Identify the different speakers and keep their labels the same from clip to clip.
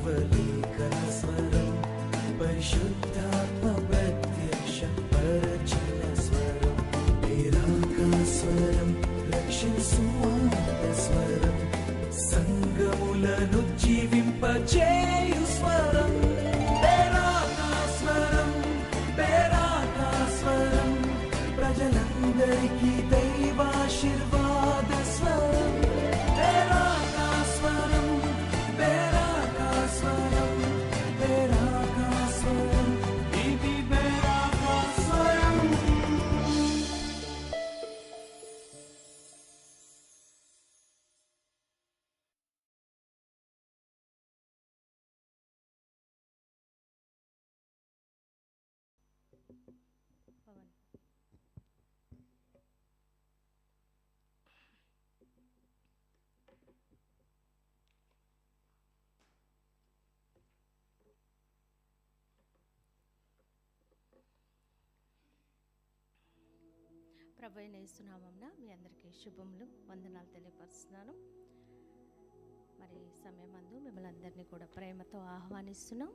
Speaker 1: జీవలేఖన స్వరం పరిశుద్ధాత్మ ప్రత్యక్ష పరచన స్వరం పేరాకా స్వరం రక్షించువార్త స్వరం సంగములను జీవింపచేయు స్వరం పేరాకా స్వరం ప్రజలందరికీ దైవాశీర్వాద స్వరం పేరాకా స్వరం ఇది పేరాకా స్వరం.
Speaker 2: ప్రభువైన యేసు నామమున మీ అందరికీ శుభములు వందనాలు తెలియపరుస్తున్నాను. మరి సమయమందు మిమ్మల్ని అందరినీ కూడా ప్రేమతో ఆహ్వానిస్తున్నాం.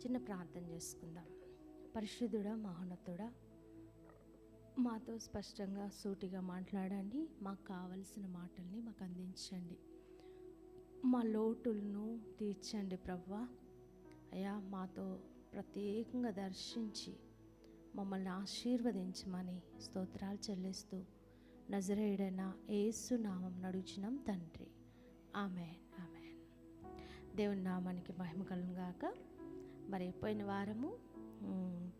Speaker 2: చిన్న ప్రార్థన చేసుకుందాం. పరిశుద్ధుడా, మహోన్నతుడా, మాతో స్పష్టంగా సూటిగా మాట్లాడండి. మాకు కావలసిన మాటల్ని మాకు అందించండి. మా లోటులను తీర్చండి ప్రభువా. అయ్యా, మాతో ప్రత్యేకంగా దర్శించి మమ్మల్ని ఆశీర్వదించమని స్తోత్రాలు చెల్లిస్తూ నజరేయుడైన యేసు నామం నడుచున్నాం తండ్రి. ఆమేన్, ఆమేన్. దేవుని నామానికి మహిమ కలుగును గాక. మరి పోయిన వారము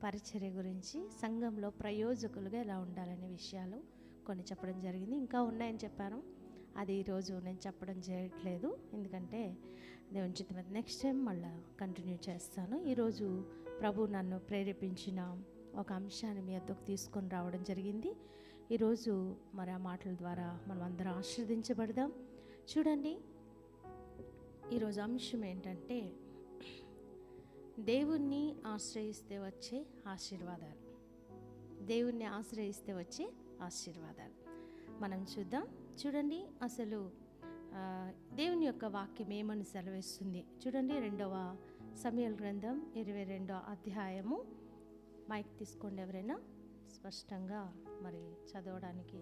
Speaker 2: పరిచర్య గురించి, సంఘంలో ప్రయోజకులుగా ఎలా ఉండాలనే విషయాలు కొన్ని చెప్పడం జరిగింది. ఇంకా ఉన్నాయని చెప్పాను. అది ఈరోజు నేను చెప్పడం చేయట్లేదు, ఎందుకంటే దేవుని చిత్తం నెక్స్ట్ టైం మళ్ళీ కంటిన్యూ చేస్తాను. ఈరోజు ప్రభు నన్ను ప్రేరేపించిన ఒక అంశాన్ని మీ వద్దకు తీసుకొని రావడం జరిగింది. ఈరోజు మరి ఆ మాటల ద్వారా మనం అందరం ఆశీర్వదించబడదాం. చూడండి, ఈరోజు అంశం ఏంటంటే దేవుణ్ణి ఆశ్రయిస్తే వచ్చే ఆశీర్వాదాలు. దేవుణ్ణి ఆశ్రయిస్తే వచ్చే ఆశీర్వాదాలు మనం చూద్దాం. చూడండి, అసలు దేవుని యొక్క వాక్యం ఏమని సెలవిస్తుంది చూడండి. 2వ సమూయేలు గ్రంథం 22వ అధ్యాయము. మైక్ తీసుకోండి, ఎవరైనా స్పష్టంగా మరి చదవడానికి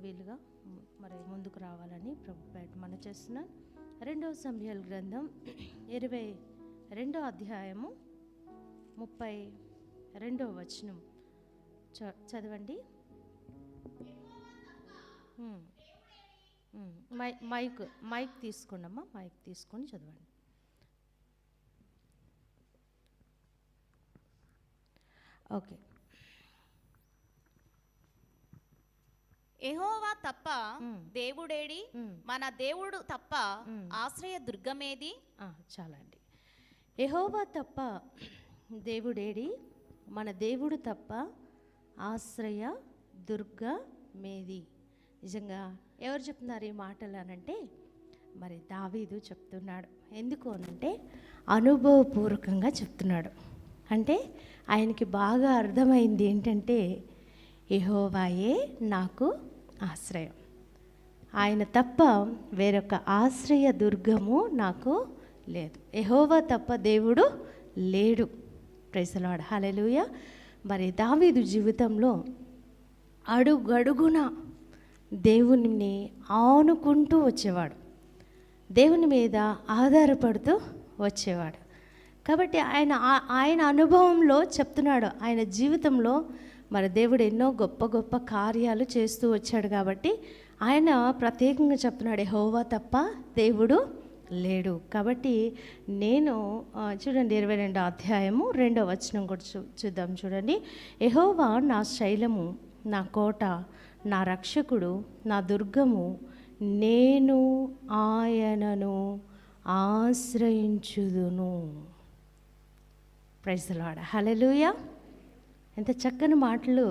Speaker 2: వీలుగా మరి ముందుకు రావాలని ప్రభు పేట మనం చేస్తున్నాను. 2వ సమూయేలు గ్రంథం 22వ అధ్యాయము 32వ వచనం చదవండి. మైక్ తీసుకోండి అమ్మా, మైక్ తీసుకొని చదవండి. ఓకే.
Speaker 3: యెహోవా తప్ప దేవుడేడి, మన దేవుడు తప్ప ఆశ్రయ దుర్గమేది.
Speaker 2: చాలా అండి. యెహోవా తప్ప దేవుడేడి, మన దేవుడు తప్ప ఆశ్రయ దుర్గమేది. నిజంగా ఎవరు చెప్తున్నారు ఈ మాటలు అనంటే మరి దావీదు చెప్తున్నాడు. ఎందుకు అనంటే అనుభవపూర్వకంగా చెప్తున్నాడు. అంటే ఆయనకి బాగా అర్థమైంది ఏంటంటే యెహోవాయే నాకు ఆశ్రయం, ఆయన తప్ప వేరొక ఆశ్రయ దుర్గము నాకు లేదు. యెహోవా తప్ప దేవుడు లేడు. Praise the Lord, hallelujah. మరి దావీదు జీవితంలో అడుగడుగున దేవుని ఆనుకుంటూ వచ్చేవాడు, దేవుని మీద ఆధారపడుతూ వచ్చేవాడు. కాబట్టి ఆయన అనుభవంలో చెప్తున్నాడు. ఆయన జీవితంలో మరి దేవుడు ఎన్నో గొప్ప గొప్ప కార్యాలు చేస్తూ వచ్చాడు. కాబట్టి ఆయన ప్రత్యేకంగా చెప్తున్నాడు, యెహోవా తప్ప దేవుడు లేడు. కాబట్టి నేను చూడండి 22వ అధ్యాయము 2వ వచనం కూడా చూద్దాం. చూడండి, యెహోవా నా శైలము, నా కోట, నా రక్షకుడు, నా దుర్గము, నేను ఆయనను ఆశ్రయించుదును. Praise the Lord, hallelujah. ఎంత చక్కని మాటలు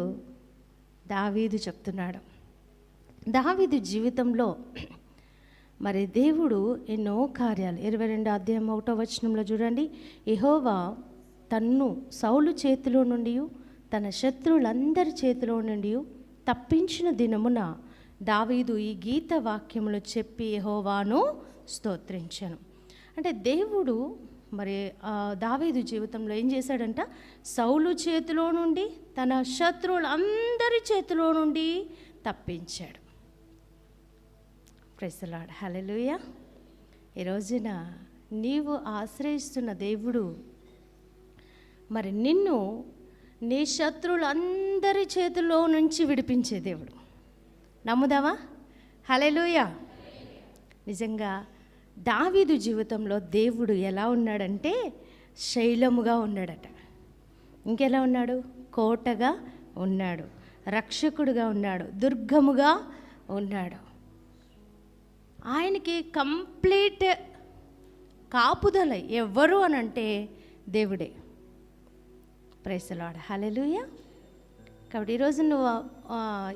Speaker 2: దావీదు చెప్తున్నాడు. దావీదు జీవితంలో మరి దేవుడు ఎన్నో కార్యాలు 22వ అధ్యాయం 1వ వచనంలో చూడండి, యెహోవా తన్ను సౌలు చేతిలో నుండి తన శత్రువులందరి చేతిలో నుండి తప్పించిన దినమున దావీదు ఈ గీత వాక్యములు చెప్పి యెహోవాను స్తోత్రించెను. అంటే దేవుడు మరి దావీదు జీవితంలో ఏం చేశాడంట, సౌలు చేతిలో నుండి తన శత్రువులందరి చేతిలో నుండి తప్పించాడు. Praise the Lord, hallelujah. ఈ రోజున నీవు ఆశ్రయిస్తున్న దేవుడు మరి నిన్ను నీ శత్రువులందరి చేతుల్లో నుంచి విడిపించే దేవుడు. నమ్ముదావా? హల్లెలూయా. నిజంగా దావీదు జీవితంలో దేవుడు ఎలా ఉన్నాడంటే శైలముగా ఉన్నాడట. ఇంకెలా ఉన్నాడు? కోటగా ఉన్నాడు, రక్షకుడుగా ఉన్నాడు, దుర్గముగా ఉన్నాడు. ఆయనకి కంప్లీట్ కాపుదల ఎవరు అని అంటే దేవుడే. Praise the Lord, hallelujah. కాబట్టి ఈరోజు నువ్వు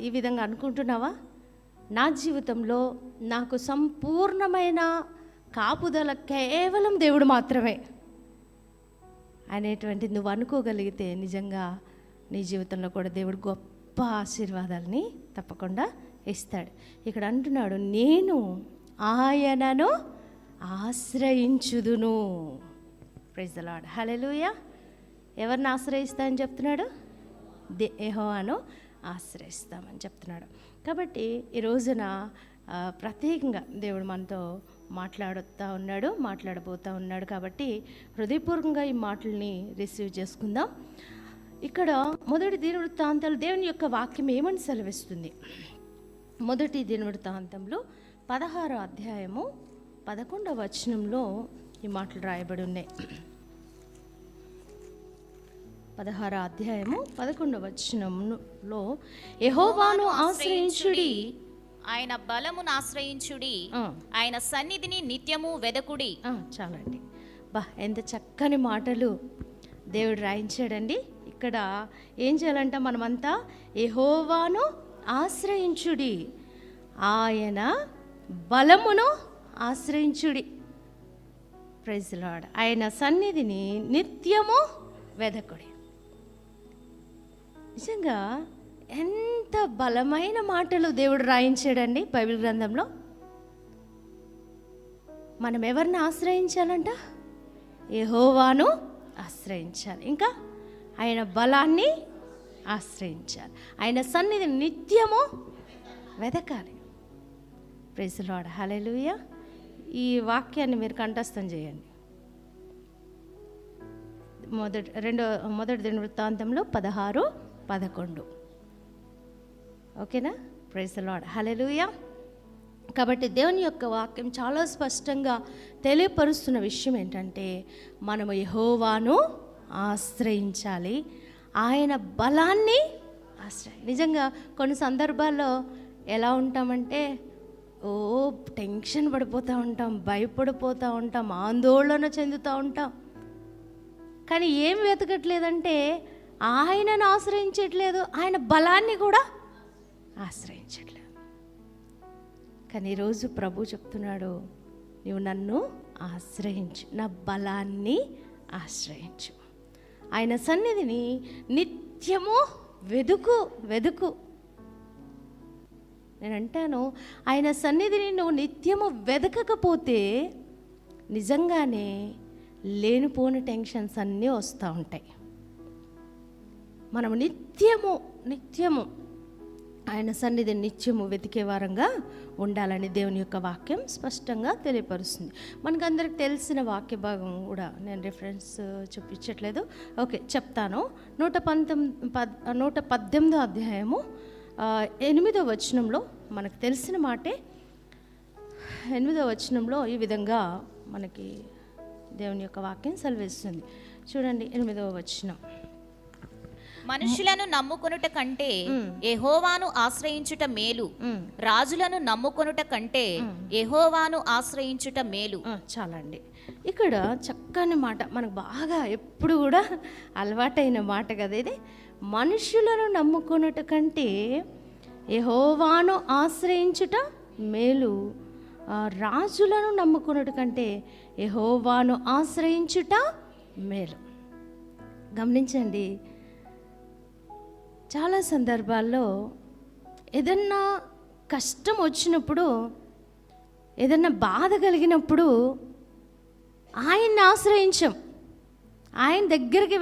Speaker 2: ఈ విధంగా అనుకుంటున్నావా, నా జీవితంలో నాకు సంపూర్ణమైన కాపుదల కేవలం దేవుడు మాత్రమే అనేటువంటి నువ్వు అనుకోగలిగితే నిజంగా నీ జీవితంలో కూడా దేవుడు గొప్ప ఆశీర్వాదాలని తప్పకుండా ఇస్తాడు. ఇక్కడ అంటున్నాడు, నేను ఆయనను ఆశ్రయించుదును. ప్రైజ్ ది లార్డ్, హల్లెలూయా. ఎవరిని ఆశ్రయిస్తామని చెప్తున్నాడు? యెహోవాను ఆశ్రయిస్తామని చెప్తున్నాడు. కాబట్టి ఈ రోజున ప్రత్యేకంగా దేవుడు మనతో మాట్లాడబోతూ ఉన్నాడు. కాబట్టి హృదయపూర్వకంగా ఈ మాటల్ని రిసీవ్ చేసుకుందాం. ఇక్కడ మొదటి దినవృత్తాంతాలు దేవుని యొక్క వాక్యం ఏమని సెలవిస్తుంది? మొదటి దినవృత్తాంతంలో 16వ అధ్యాయము 11వ వచనంలో ఈ మాటలు రాయబడి ఉన్నాయి. 16వ అధ్యాయము 11వ వచనంలో, యెహోవాను ఆశ్రయించుడి,
Speaker 3: ఆయన బలమును ఆశ్రయించుడి, ఆయన సన్నిధిని నిత్యము వెదకుడి.
Speaker 2: చాలండి. ఎంత చక్కని మాటలు దేవుడు రాయించాడండి. ఇక్కడ ఏం చేయాలంట, మనమంతా యెహోవాను ఆశ్రయించుడి, ఆయన బలమును ఆశ్రయించుడి. Praise the lord. ఆయన సన్నిధిని నిత్యము వెదకుడి. నిజంగా ఎంత బలమైన మాటలు దేవుడు రాయించాడండి బైబిల్ గ్రంథంలో. మనం ఎవరిని ఆశ్రయించాలంట? యెహోవాను ఆశ్రయించాలి. ఇంకా ఆయన బలాన్ని ఆశ్రయించాలి. ఆయన సన్నిధిని నిత్యము వెదకాలి. Praise the Lord, hallelujah. ఈ వాక్యాన్ని మీరు కంఠస్థం చేయండి. మొదటి దినవృత్తాంతంలో 16:11. ఓకేనా? Praise the Lord, hallelujah. కాబట్టి దేవుని యొక్క వాక్యం చాలా స్పష్టంగా తెలియపరుస్తున్న విషయం ఏంటంటే, మనము యెహోవాను ఆశ్రయించాలి, ఆయన బలాన్ని నిజంగా కొన్ని సందర్భాల్లో ఎలా ఉంటామంటే, టెన్షన్ పడిపోతూ ఉంటాం, భయపడిపోతూ ఉంటాం, ఆందోళన చెందుతూ ఉంటాం. కానీ ఏం వెతకట్లేదంటే ఆయనను ఆశ్రయించట్లేదు, ఆయన బలాన్ని కూడా ఆశ్రయించట్లేదు. కానీ ఈరోజు ప్రభు చెప్తున్నాడు, నువ్వు నన్ను ఆశ్రయించు, నా బలాన్ని ఆశ్రయించు, ఆయన సన్నిధిని నిత్యము వెదుకు. నేను అంటాను, ఆయన సన్నిధిని నువ్వు నిత్యము వెదకకపోతే నిజంగానే లేనిపోని టెన్షన్స్ అన్నీ వస్తూ ఉంటాయి. మనం నిత్యము ఆయన సన్నిధిని నిత్యము వెతికే వారంగా ఉండాలని దేవుని యొక్క వాక్యం స్పష్టంగా తెలియపరుస్తుంది. మనకందరికి తెలిసిన వాక్య భాగం కూడా నేను రిఫరెన్స్ చూపించట్లేదు, ఓకే చెప్తాను. 118వ అధ్యాయము 8వ వచనంలో మనకు తెలిసిన మాటే. 8వ వచనంలో ఈ విధంగా మనకి దేవుని యొక్క వాక్యం సెలవిస్తుంది. చూడండి 8వ వచనం,
Speaker 3: మనుషులను నమ్ముకొనుట కంటే యెహోవాను ఆశ్రయించుట మేలు, రాజులను నమ్ముకొనుట కంటే యెహోవాను ఆశ్రయించుట మేలు.
Speaker 2: చాలండి. ఇక్కడ చక్కని మాట, మనకు బాగా ఎప్పుడు కూడా అలవాటైన మాట కదా ఇది. మనుషులను నమ్ముకొనుట కంటే యెహోవాను ఆశ్రయించుట మేలు, రాజులను నమ్ముకొనుట కంటే యెహోవాను ఆశ్రయించుట మేలు. గమనించండి, చాలా సందర్భాల్లో ఏదన్నా కష్టం వచ్చినప్పుడు, ఏదన్నా బాధ కలిగినప్పుడు ఆయన్ని ఆశ్రయించాం, ఆయన దగ్గరికి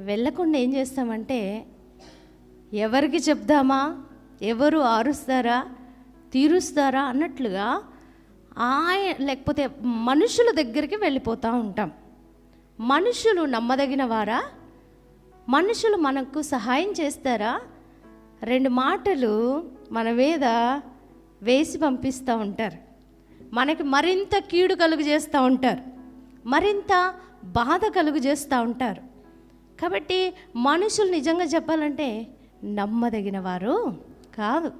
Speaker 2: వెళ్ళకుండా ఏం చేస్తామంటే ఎవరికి చెప్దామా, ఎవరు ఆరుస్తారా, తీరుస్తారా అన్నట్లుగా లేకపోతే మనుషుల దగ్గరికి వెళ్ళిపోతూ ఉంటాం. మనుషులు నమ్మదగిన వారా? మనుషులు మనకు సహాయం చేస్తారా? 2 మాటలు మన మీద వేసి పంపిస్తూ ఉంటారు, మనకి మరింత కీడు కలుగు చేస్తూ ఉంటారు, మరింత బాధ కలుగు చేస్తూ ఉంటారు. కాబట్టి మనుషులు నిజంగా చెప్పాలంటే నమ్మదగిన వారు కాదు.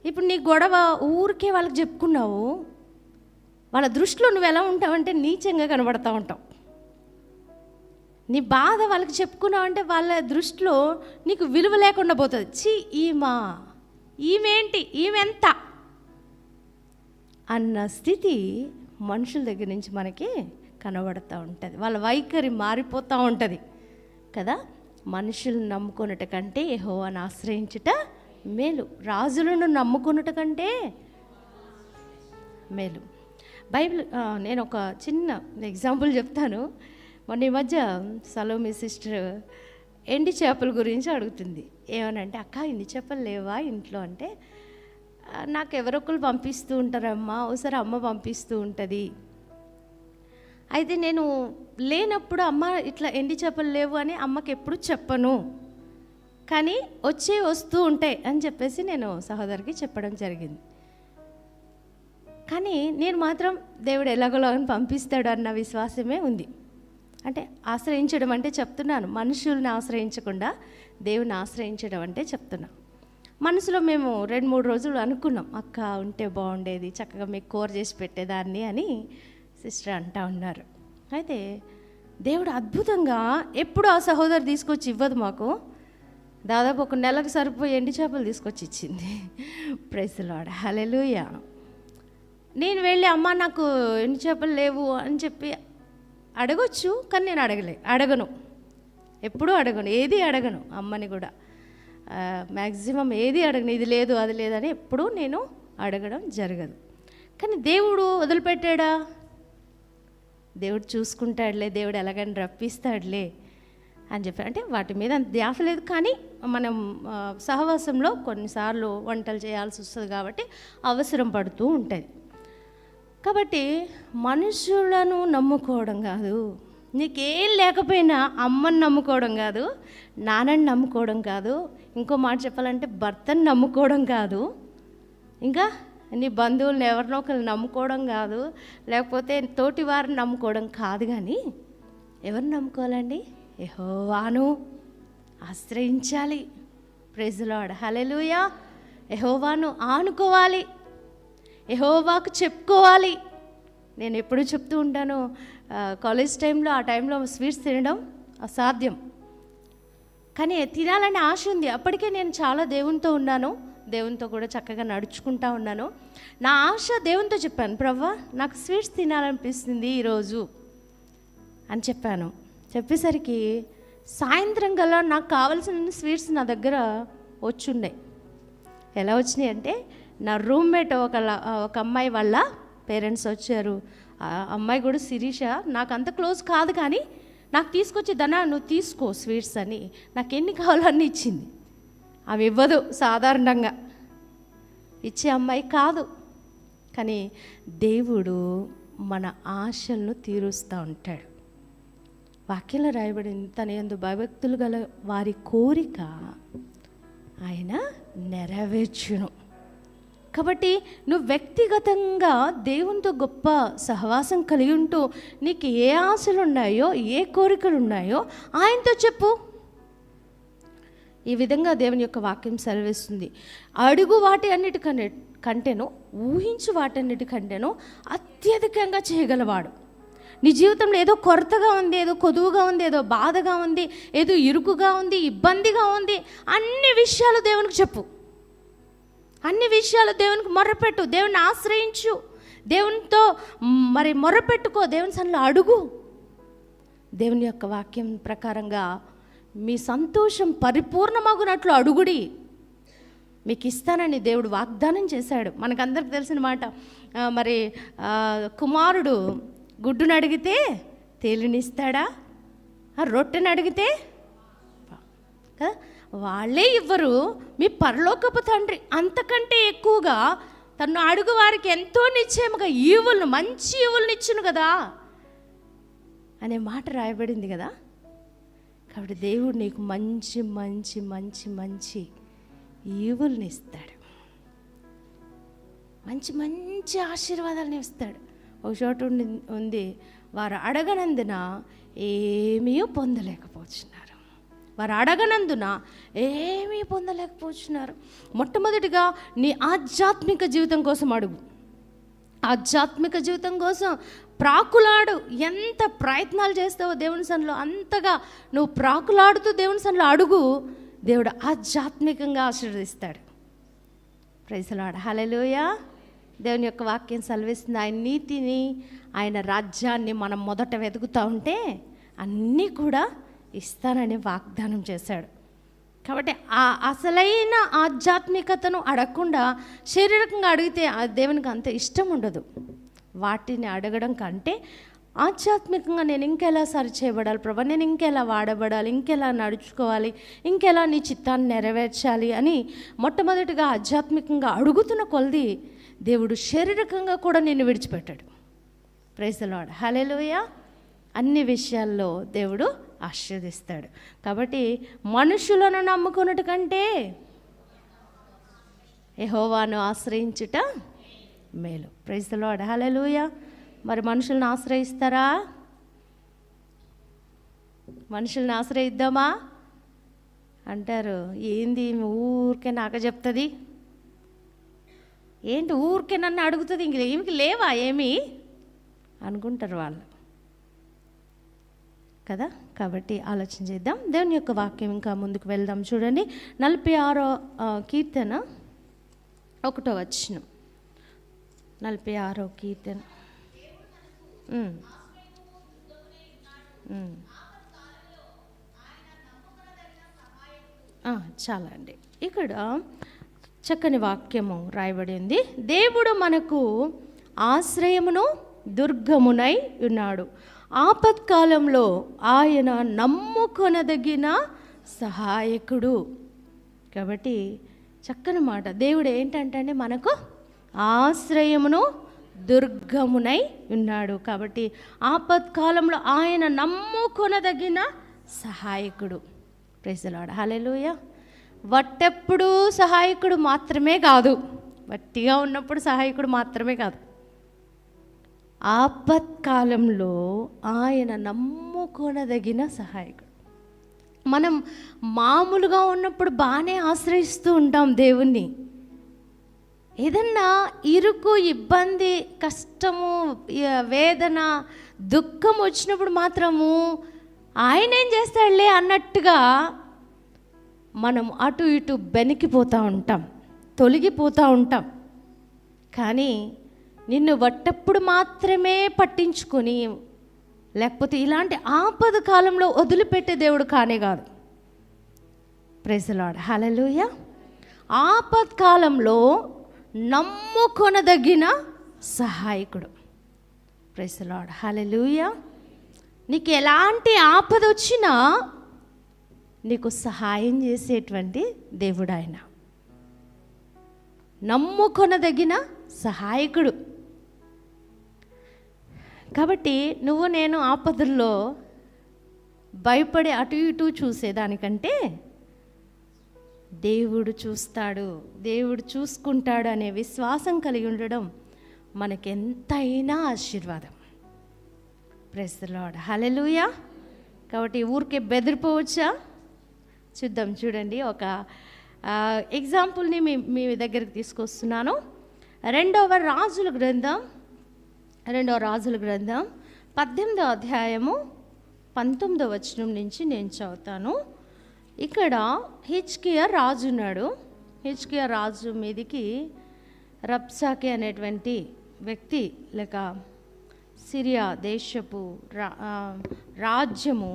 Speaker 2: ఇప్పుడు నీ గొడవ ఊరికే వాళ్ళకి చెప్పుకున్నావు, వాళ్ళ దృష్టిలో నువ్వు ఎలా ఉంటావంటే నీచంగా కనబడతా ఉంటావు. నీ బాధ వాళ్ళకి చెప్పుకున్నావు అంటే వాళ్ళ దృష్టిలో నీకు విలువ లేకుండా పోతుంది. ఈమెంటి, ఈమెంత అన్న స్థితి మనుషుల దగ్గర నుంచి మనకి కనబడుతూ ఉంటుంది. వాళ్ళ వైఖరి మారిపోతూ ఉంటుంది కదా. మనుషులను నమ్ముకొనుట కంటే యెహోవాను ఆశ్రయించుట మేలు, రాజులను నమ్ముకొనుట కంటే మేలు. బైబిల్ నేను ఒక చిన్న ఎగ్జాంపుల్ చెప్తాను. మొన్న ఈ మధ్య సలోమి సిస్టర్ ఎండి చేపల గురించి అడుగుతుంది. ఏమనంటే, అక్క ఎండి చేపలు లేవా ఇంట్లో అంటే, నాకు ఎవరొకరు పంపిస్తూ ఉంటారమ్మా, ఒకసారి అమ్మ పంపిస్తూ ఉంటుంది. అయితే నేను లేనప్పుడు అమ్మ ఇట్లా ఎండి చేపలు లేవు అని అమ్మకి ఎప్పుడు చెప్పను, కానీ వస్తూ ఉంటాయి అని చెప్పేసి నేను సహోదరికి చెప్పడం జరిగింది. కానీ నేను మాత్రం దేవుడు ఎలాగోలాగని పంపిస్తాడు అన్న విశ్వాసమే ఉంది. అంటే ఆశ్రయించడం అంటే చెప్తున్నాను, మనుషుల్ని ఆశ్రయించకుండా దేవుని ఆశ్రయించడం అంటే చెప్తున్నా. మనసులో మేము 2-3 రోజులు అనుకున్నాం, అక్క ఉంటే బాగుండేది, చక్కగా మీకు కూర చేసి పెట్టేదాన్ని అని సిస్టర్ అంటా ఉన్నారు. అయితే దేవుడు అద్భుతంగా ఎప్పుడు ఆ సహోదరు తీసుకొచ్చి ఇవ్వదు మాకు, దాదాపు 1 నెలకు సరిపోయి ఎండి చేపలు తీసుకొచ్చి ఇచ్చింది. ప్రైజ్ ది లార్డ్, హల్లెలూయా. నేను వెళ్ళి అమ్మ నాకు ఎండి చేపలు లేవు అని చెప్పి అడగొచ్చు, కానీ నేను అడగను, ఎప్పుడూ అడగను, ఏది అడగను. అమ్మని కూడా మ్యాక్సిమం ఏది అడగను, ఇది లేదు అది లేదని ఎప్పుడూ నేను అడగడం జరగదు. కానీ దేవుడు వదిలిపెట్టాడా? దేవుడు చూసుకుంటాడులే, దేవుడు ఎలాగని రప్పిస్తాడులే అని చెప్పి, అంటే వాటి మీద అంత ధ్యాస లేదు. కానీ మనం సహవాసంలో కొన్నిసార్లు వంటలు చేయాల్సి వస్తుంది కాబట్టి అవసరం పడుతూ ఉంటుంది. కాబట్టి మనుషులను నమ్ముకోవడం కాదు, నీకేం లేకపోయినా అమ్మని నమ్ముకోవడం కాదు, నాన్నని నమ్ముకోవడం కాదు, ఇంకో మాట చెప్పాలంటే భర్తని నమ్ముకోవడం కాదు, ఇంకా నీ బంధువులను ఎవరినో ఒకరిని నమ్ముకోవడం కాదు, లేకపోతే తోటి వారిని నమ్ముకోవడం కాదు. కానీ ఎవరిని నమ్ముకోవాలండి? యెహోవాను ఆశ్రయించాలి. ప్రైజ్ ది లార్డ్, హల్లెలూయా. యెహోవాను ఆనుకోవాలి, యెహోవాకు చెప్పుకోవాలి. నేను ఎప్పుడూ చెప్తూ ఉంటాను, కాలేజ్ టైంలో ఆ టైంలో స్వీట్స్ తినడం అసాధ్యం, కానీ తినాలని ఆశ ఉంది. అప్పటికే నేను చాలా దేవునితో ఉన్నాను, దేవునితో కూడా చక్కగా నడుచుకుంటా ఉన్నాను. నా ఆశ దేవునితో చెప్పాను, ప్రభువా నాకు స్వీట్స్ తినాలనిపిస్తుంది ఈరోజు అని చెప్పాను. చెప్పేసరికి సాయంత్రం కల్లా నాకు కావాల్సిన స్వీట్స్ నా దగ్గర వచ్చున్నాయి. ఎలా వచ్చినాయి అంటే, నా రూమ్మేట్ ఒక అమ్మాయి వాళ్ళ పేరెంట్స్ వచ్చారు. ఆ అమ్మాయి కూడా శిరీష, నాకు అంత క్లోజ్ కాదు, కానీ నాకు తీసుకొచ్చి ధనా నువ్వు తీసుకో స్వీట్స్ అని నాకు ఎన్ని కావాలో అన్నీ ఇచ్చింది. అవి ఇవ్వదు సాధారణంగా, ఇచ్చే అమ్మాయి కాదు. కానీ దేవుడు మన ఆశలను తీరుస్తూ ఉంటాడు. వాక్యంలో రాయబడింది, తన యందు భయభక్తులు గల వారి కోరిక ఆయన నెరవేర్చును. కాబట్టి నువ్వు వ్యక్తిగతంగా దేవునితో గొప్ప సహవాసం కలిగి ఉంటూ నీకు ఏ ఆశలు ఉన్నాయో, ఏ కోరికలు ఉన్నాయో ఆయనతో చెప్పు. ఈ విధంగా దేవుని యొక్క వాక్యం సెలవిస్తుంది. అడుగు వాటి కంటేనో, ఊహించు వాటన్నిటికంటేనో అత్యధికంగా చేయగలవాడు. నీ జీవితంలో ఏదో కొరతగా ఉంది, ఏదో కొదువుగా ఉంది, ఏదో బాధగా ఉంది, ఏదో ఇరుకుగా ఉంది, ఇబ్బందిగా ఉంది, అన్ని విషయాలు దేవునికి చెప్పు. అన్ని విషయాలు దేవునికి మొర్రపెట్టు, దేవుని ఆశ్రయించు, దేవునితో మొర్రపెట్టుకో, దేవుని సన్నిధిలో అడుగు. దేవుని యొక్క వాక్యం ప్రకారంగా మీ సంతోషం పరిపూర్ణమగునట్లు అడుగుడి, మీకు ఇస్తానని దేవుడు వాగ్దానం చేశాడు. మనకందరికి తెలిసిన మాట, మరి కుమారుడు గుడ్డును అడిగితే తేలినిస్తాడా? రొట్టెని అడిగితే కదా వాళ్ళే ఇవ్వరు. మీ పరలోకపు తండ్రి అంతకంటే ఎక్కువగా తను అడుగు వారికి ఎంతో నిశ్చయముగా ఈవులను, మంచి ఈవులను ఇచ్చును కదా అనే మాట రాయబడింది కదా. కాబట్టి దేవుడు నీకు మంచి మంచి మంచి మంచి ఈవుల్ని ఇస్తాడు, మంచి మంచి ఆశీర్వాదాలను ఇస్తాడు. ఒక చోట ఉంది, వారు అడగనందున ఏమీ పొందలేకపోతున్నారు. వారు అడగనందున ఏమీ పొందలేకపోతున్నారు. మొట్టమొదటిగా నీ ఆధ్యాత్మిక జీవితం కోసం అడుగు. ఆధ్యాత్మిక జీవితం కోసం ప్రాకులాడు. ఎంత ప్రయత్నాలు చేస్తావో దేవుని సన్నిధిలో అంతగా నువ్వు ప్రాకులాడుతూ దేవుని సన్నిధిలో అడుగు. దేవుడు ఆధ్యాత్మికంగా ఆశీర్వదిస్తాడు. Praise the Lord. హల్లెలూయా. దేవుని యొక్క వాక్యం సెలవిస్తుంది, ఆయన నీతిని, ఆయన రాజ్యాన్ని మనం మొదట వెతుకుతూ ఉంటే అన్నీ కూడా ఇస్తానని వాగ్దానం చేశాడు. కాబట్టి ఆ అసలైన ఆధ్యాత్మికతను అడగకుండా శారీరకంగా అడిగితే దేవునికి అంత ఇష్టం ఉండదు. వాటిని అడగడం కంటే ఆధ్యాత్మికంగా నేను ఇంకెలా సరి చేయబడాలి ప్రభా, నేను ఇంకెలా వాడబడాలి, ఇంకెలా నడుచుకోవాలి, ఇంకెలా నీ చిత్తాన్ని నెరవేర్చాలి అని మొట్టమొదటిగా ఆధ్యాత్మికంగా అడుగుతున్న కొలది దేవుడు శారీరకంగా కూడా నిన్ను విడిచిపెట్టాడు. Praise the Lord. హల్లెలూయా. అన్ని విషయాల్లో దేవుడు ఆశీర్వదిస్తాడు. కాబట్టి మనుషులను నమ్ముకున్నట్టు కంటే యెహోవాను ఆశ్రయించుట మేలు. Praise the Lord. హల్లెలూయా. మరి మనుషులను ఆశ్రయిస్తారా? మనుషులను ఆశ్రయిద్దామా అంటారు. ఏంది ఊరికే నాకు చెప్తుంది, ఏంటి ఊరికే నన్ను అడుగుతుంది, ఇంక లేవా ఏమి అనుకుంటారు వాళ్ళు కదా. కాబట్టి ఆలోచన చేద్దాం. దేవుని యొక్క వాక్యం ఇంకా ముందుకు వెళ్దాం. చూడండి 46వ కీర్తన 1వ వచనం. 46వ కీర్తన. చాలా అండి. ఇక్కడ చక్కని వాక్యము రాయబడి ఉంది. దేవుడు మనకు ఆశ్రయమును దుర్గమునై ఉన్నాడు, ఆపత్కాలంలో ఆయన నమ్ముకొనదగిన సహాయకుడు. కాబట్టి చక్కని మాట. దేవుడు ఏంటంటే మనకు ఆశ్రయమును దుర్గమునై ఉన్నాడు. కాబట్టి ఆపత్కాలంలో ఆయన నమ్ముకొనదగిన సహాయకుడు. Praise the Lord. హల్లెలూయా. వట్టెప్పుడు సహాయకుడు మాత్రమే కాదు, వట్టిగా ఉన్నప్పుడు సహాయకుడు మాత్రమే కాదు, ఆపత్కాలంలో ఆయన నమ్ముకొనదగిన సహాయకుడు. మనం మామూలుగా ఉన్నప్పుడు బాగానే ఆశ్రయిస్తూ ఉంటాం దేవుణ్ణి. ఏదన్నా ఇరుకు, ఇబ్బంది, కష్టము, వేదన, దుఃఖం వచ్చినప్పుడు మాత్రము ఆయన ఏం చేస్తాడులే అన్నట్టుగా మనం అటు ఇటు బెనికిపోతూ ఉంటాం, తొలగిపోతూ ఉంటాం. కానీ నిన్ను వట్టప్పుడు మాత్రమే పట్టించుకొని, లేకపోతే ఇలాంటి ఆపద కాలంలో వదిలిపెట్టే దేవుడు కానే కాదు. Praise the Lord. హల్లెలూయా. ఆపత్కాలంలో నమ్ముకొనదగిన సహాయకుడు. Praise the Lord. హల్లెలూయా. నీకు ఎలాంటి ఆపద వచ్చినా నీకు సహాయం చేసేటువంటి దేవుడు ఆయన, నమ్ముకొనదగిన సహాయకుడు. కాబట్టి నువ్వు నేను ఆపదల్లో భయపడి అటు ఇటు చూసేదానికంటే దేవుడు చూస్తాడు, దేవుడు చూసుకుంటాడు అనే విశ్వాసం కలిగి ఉండడం మనకెంతైనా ఆశీర్వాదం. Praise the Lord. హల్లెలూయా. కాబట్టి ఊరికే బెదిరిపోవచ్చా? చూద్దాం. చూడండి, ఒక ఎగ్జాంపుల్ని మీ దగ్గరికి తీసుకొస్తున్నాను. రెండవ రాజుల గ్రంథం 18వ అధ్యాయము 19వ వచనం నుంచి నేను చదువుతాను. ఇక్కడ హిజ్కియా రాజు ఉన్నాడు. హిజ్కియా రాజు మీదికి రబ్షాకే అనేటువంటి వ్యక్తి లేక సిరియా దేశపు రాజ్యము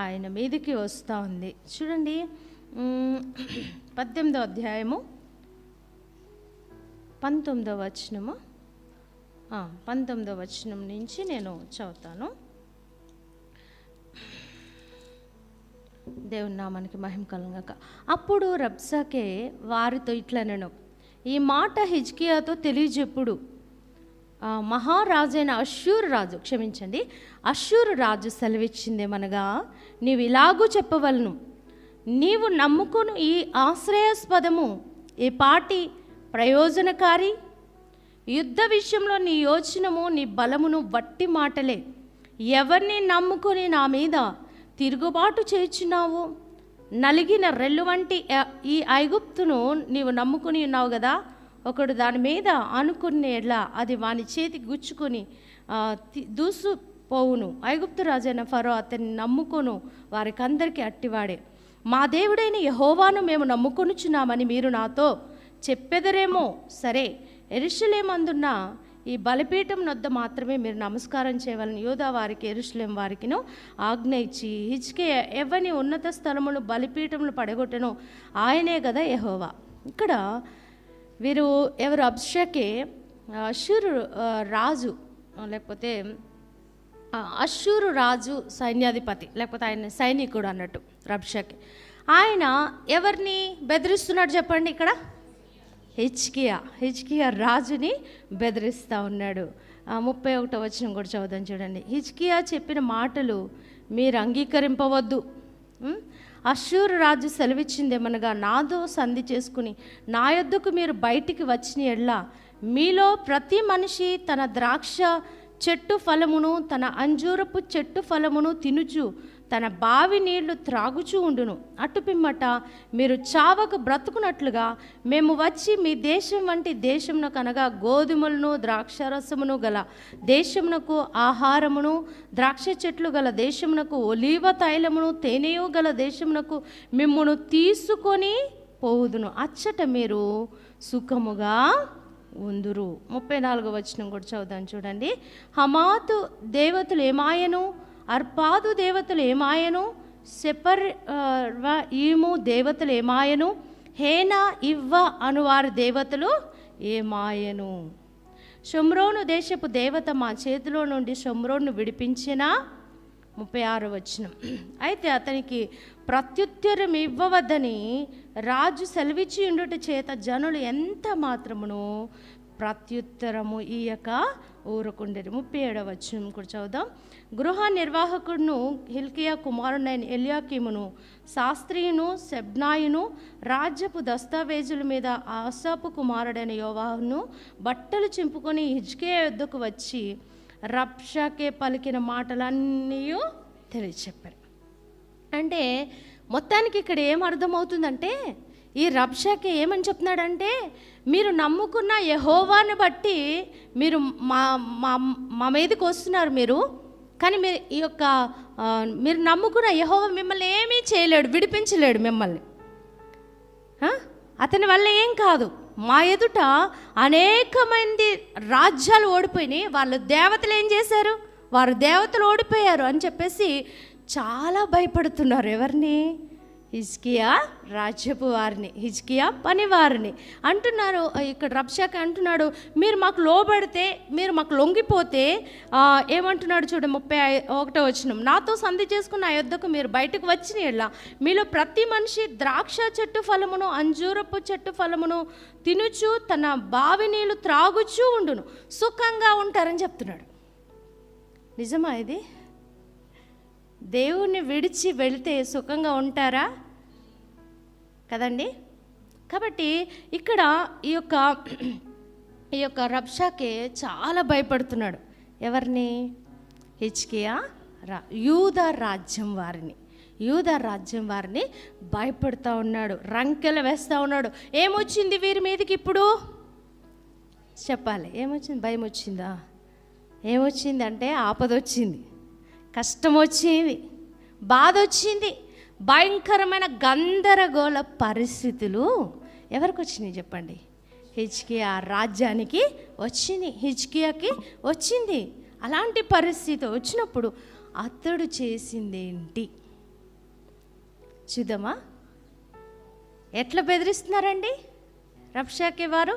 Speaker 2: ఆయన మీదికి వస్తూ ఉంది. చూడండి 18వ అధ్యాయము 19వ వచనము. 19వ వచనం నుంచి నేను చదువుతాను. దేవుని నామానికి మహిమ కలుగాక. అప్పుడు రబ్షాకే వారితో ఇట్లనెను, ఈ మాట హిజ్కియాతో తెలియజెప్పుడు, మహారాజైన అష్షూరు రాజు, క్షమించండి, అష్షూరు రాజు సెలవిచ్చిందేమనగా, నీవు ఇలాగూ చెప్పవలను, నీవు నమ్ముకుని ఈ ఆశ్రయాస్పదము ఈ పాటి ప్రయోజనకారి, యుద్ధ విషయంలో నీ యోచనము నీ బలమును వట్టి మాటలే. ఎవరిని నమ్ముకొని నా మీద తిరుగుబాటు చేయుచున్నావు? నలిగిన రెల్లు వంటి ఈ ఐగుప్తును నీవు నమ్ముకుని ఉన్నావు కదా. ఒకడు దాని మీద అనుకునేలా అది వాని చేతికి గుచ్చుకొని దూసుపోవును. ఐగుప్తు రాజైన ఫరో అతన్ని నమ్ముకొను వారికందరికీ అట్టివాడే. మా దేవుడైన యెహోవాను మేము నమ్ముకొనుచున్నామని మీరు నాతో చెప్పెదరేమో. సరే, యెరూషలేమందున్న ఈ బలిపీఠం వద్ద మాత్రమే మీరు నమస్కారం చేయవాలని యూదా వారికి యెరూషలేం వారికిను ఆజ్ఞ ఇచ్చి, హిజ్కియా ఎవని ఉన్నత స్థలములు బలిపీఠములు పడగొట్టెనో ఆయనే కదా యెహోవా. ఇక్కడ వీరు ఎవరు? అబ్షకే, అష్షూరు రాజు, లేకపోతే అష్షూరు రాజు సైన్యాధిపతి, లేకపోతే ఆయన సైనికుడు అన్నట్టు రబ్షకే. ఆయన ఎవరిని బెదిరిస్తున్నాడు చెప్పండి? ఇక్కడ హిజ్కియా రాజుని బెదిరిస్తూ ఉన్నాడు. 31వ వచనం కూడా చదువుదాం చూడండి. హిజ్కియా చెప్పిన మాటలు మీరు అంగీకరింపవద్దు. అష్షూరు రాజు సెలవిచ్చిందేమనగా, నాతో సంధి చేసుకుని నా యొద్దకు మీరు బయటికి వచ్చిన ఎడ్ల మీలో ప్రతి మనిషి తన ద్రాక్ష చెట్టు ఫలమును తన అంజూరపు చెట్టు ఫలమును తినుచు తన బావి నీళ్లు త్రాగుచూ ఉండును. అటు పిమ్మట మీరు చావకు బ్రతుకున్నట్లుగా మేము వచ్చి మీ దేశం వంటి దేశమునకు, అనగా గోధుమలను ద్రాక్షరసమును గల దేశమునకు, ఆహారమును ద్రాక్ష చెట్లు గల దేశమునకు, ఒలీవ తైలమును తేనెయు గల దేశమునకు మిమ్మును తీసుకొని పోవుదును. అచ్చట మీరు సుఖముగా ఉందురు. 34వ వచనం కూడా చదువుదాం చూడండి. హమాతు దేవతలు ఏమాయను, అర్పాదు దేవతలు ఏమాయను, సెపర్వయీము దేవతలు ఏమాయను, హేనా ఇవ్వ అనువారి దేవతలు ఏమాయను. షోమ్రోను దేశపు దేవత మా చేతిలో నుండి షోమ్రోను విడిపించిన. 36వ వచనం. అయితే అతనికి ప్రత్యుత్తరం ఇవ్వవద్దని రాజు సెలవిచ్చి ఉండుట చేత జనులు ఎంత మాత్రమును ప్రత్యుత్తరము ఇయ్యక ఊరుకుండేరు. 37వ వచనం కూడా చదువుదాం. గృహ నిర్వాహకుడును హిల్కియా కుమారుడైన ఎల్యాకీమును, శాస్త్రియును షెబ్నాయును రాజ్యపు దస్తావేజుల మీద ఆసాపు కుమారుడైన యోవాహును బట్టలు చింపుకొని హిజ్కియా యొద్దకు వచ్చి రబ్షాకే పలికిన మాటలన్నీ తెలియచెప్పారు. అంటే మొత్తానికి ఇక్కడ ఏం అర్థమవుతుందంటే, ఈ రబ్షాకే ఏమని చెప్తున్నాడంటే, మీరు నమ్ముకున్న యెహోవాను బట్టి మీరు మా మీదకి వస్తున్నారు మీరు, కానీ మీరు మీరు నమ్ముకున్న యెహోవా మిమ్మల్ని ఏమీ చేయలేడు, విడిపించలేడు మిమ్మల్ని. అతని వల్ల ఏం కాదు. మా ఎదుట అనేక మంది రాజ్యాలు ఓడిపోయినాయి, వాళ్ళు దేవతలు ఏం చేశారు, వారు దేవతలు ఓడిపోయారు అని చెప్పేసి చాలా భయపడుతున్నారు. ఎవరిని? హిజ్కియా రాజ్యపు వారిని, హిజ్కియా పనివారిని అంటున్నారు. ఇక్కడ రబ్షాకే అంటున్నాడు, మీరు మాకు లోబడితే, మీరు మాకు లొంగిపోతే ఏమంటున్నాడు చూడండి. 31వ వచనం. నాతో సంధి చేసుకున్న ఆ యొద్దకు మీరు బయటకు వచ్చిన ఎడ్ల మీలో ప్రతి మనిషి ద్రాక్ష చెట్టు ఫలమును అంజూరపు చెట్టు ఫలమును తినుచు తన బావి నీళ్ళు త్రాగుచూ ఉండును, సుఖంగా ఉంటారని చెప్తున్నాడు. నిజమా ఇది? దేవుణ్ణి విడిచి వెళితే సుఖంగా ఉంటారా? కదండి. కాబట్టి ఇక్కడ ఈ యొక్క రబ్షాకే చాలా భయపడుతున్నాడు. ఎవరిని? హిజ్కియా యూదా రాజ్యం వారిని భయపడుతూ ఉన్నాడు, రంకెలు వేస్తూ ఉన్నాడు. ఏమొచ్చింది వీరి మీదకి ఇప్పుడు? చెప్పాలి. ఏమొచ్చింది? భయం వచ్చిందా? ఏమొచ్చిందంటే ఆపద వచ్చింది, కష్టం వచ్చింది, బాధ వచ్చింది, భయంకరమైన గందరగోళ పరిస్థితులు ఎవరికి వచ్చినాయి చెప్పండి? హిజ్కియా రాజ్యానికి వచ్చింది, హిజ్కియాకి వచ్చింది. అలాంటి పరిస్థితి వచ్చినప్పుడు అతడు చేసిందేంటి చూద్దామా? ఎట్లా బెదిరిస్తున్నారండి రబ్షాకే వారు?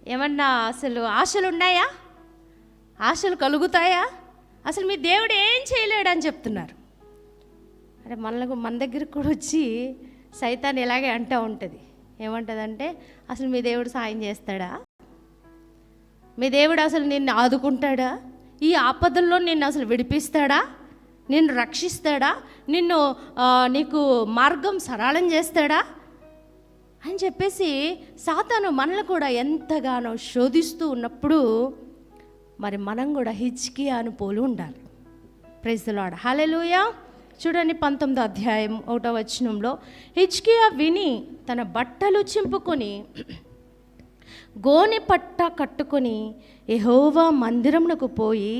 Speaker 2: ఏమన్నా అసలు ఆశలు ఉన్నాయా? ఆశలు కలుగుతాయా? అసలు మీ దేవుడు ఏం చేయలేడని చెప్తున్నారు. అరే మన దగ్గరకు కూడా వచ్చి సైతాన్ ఇలాగే అంటూ ఉంటుంది. ఏమంటుందంటే, అసలు మీ దేవుడు సాయం చేస్తాడా? మీ దేవుడు అసలు నిన్ను ఆదుకుంటాడా? ఈ ఆపదల్లో నిన్ను అసలు విడిపిస్తాడా? నిన్ను రక్షిస్తాడా? నీకు మార్గం సరళం చేస్తాడా అని చెప్పేసి సాతాను మనల్ని కూడా ఎంతగానో శోధిస్తూ ఉన్నప్పుడు మరి మనం కూడా హిజ్కియాను పోలి ఉండాలి. Praise the Lord. హల్లెలూయా. చూడండి 19వ అధ్యాయం 1వ వచనంలో, హిజ్కియా విని తన బట్టలు చింపుకొని గోనె పట్ట కట్టుకొని యెహోవా మందిరమునకు పోయి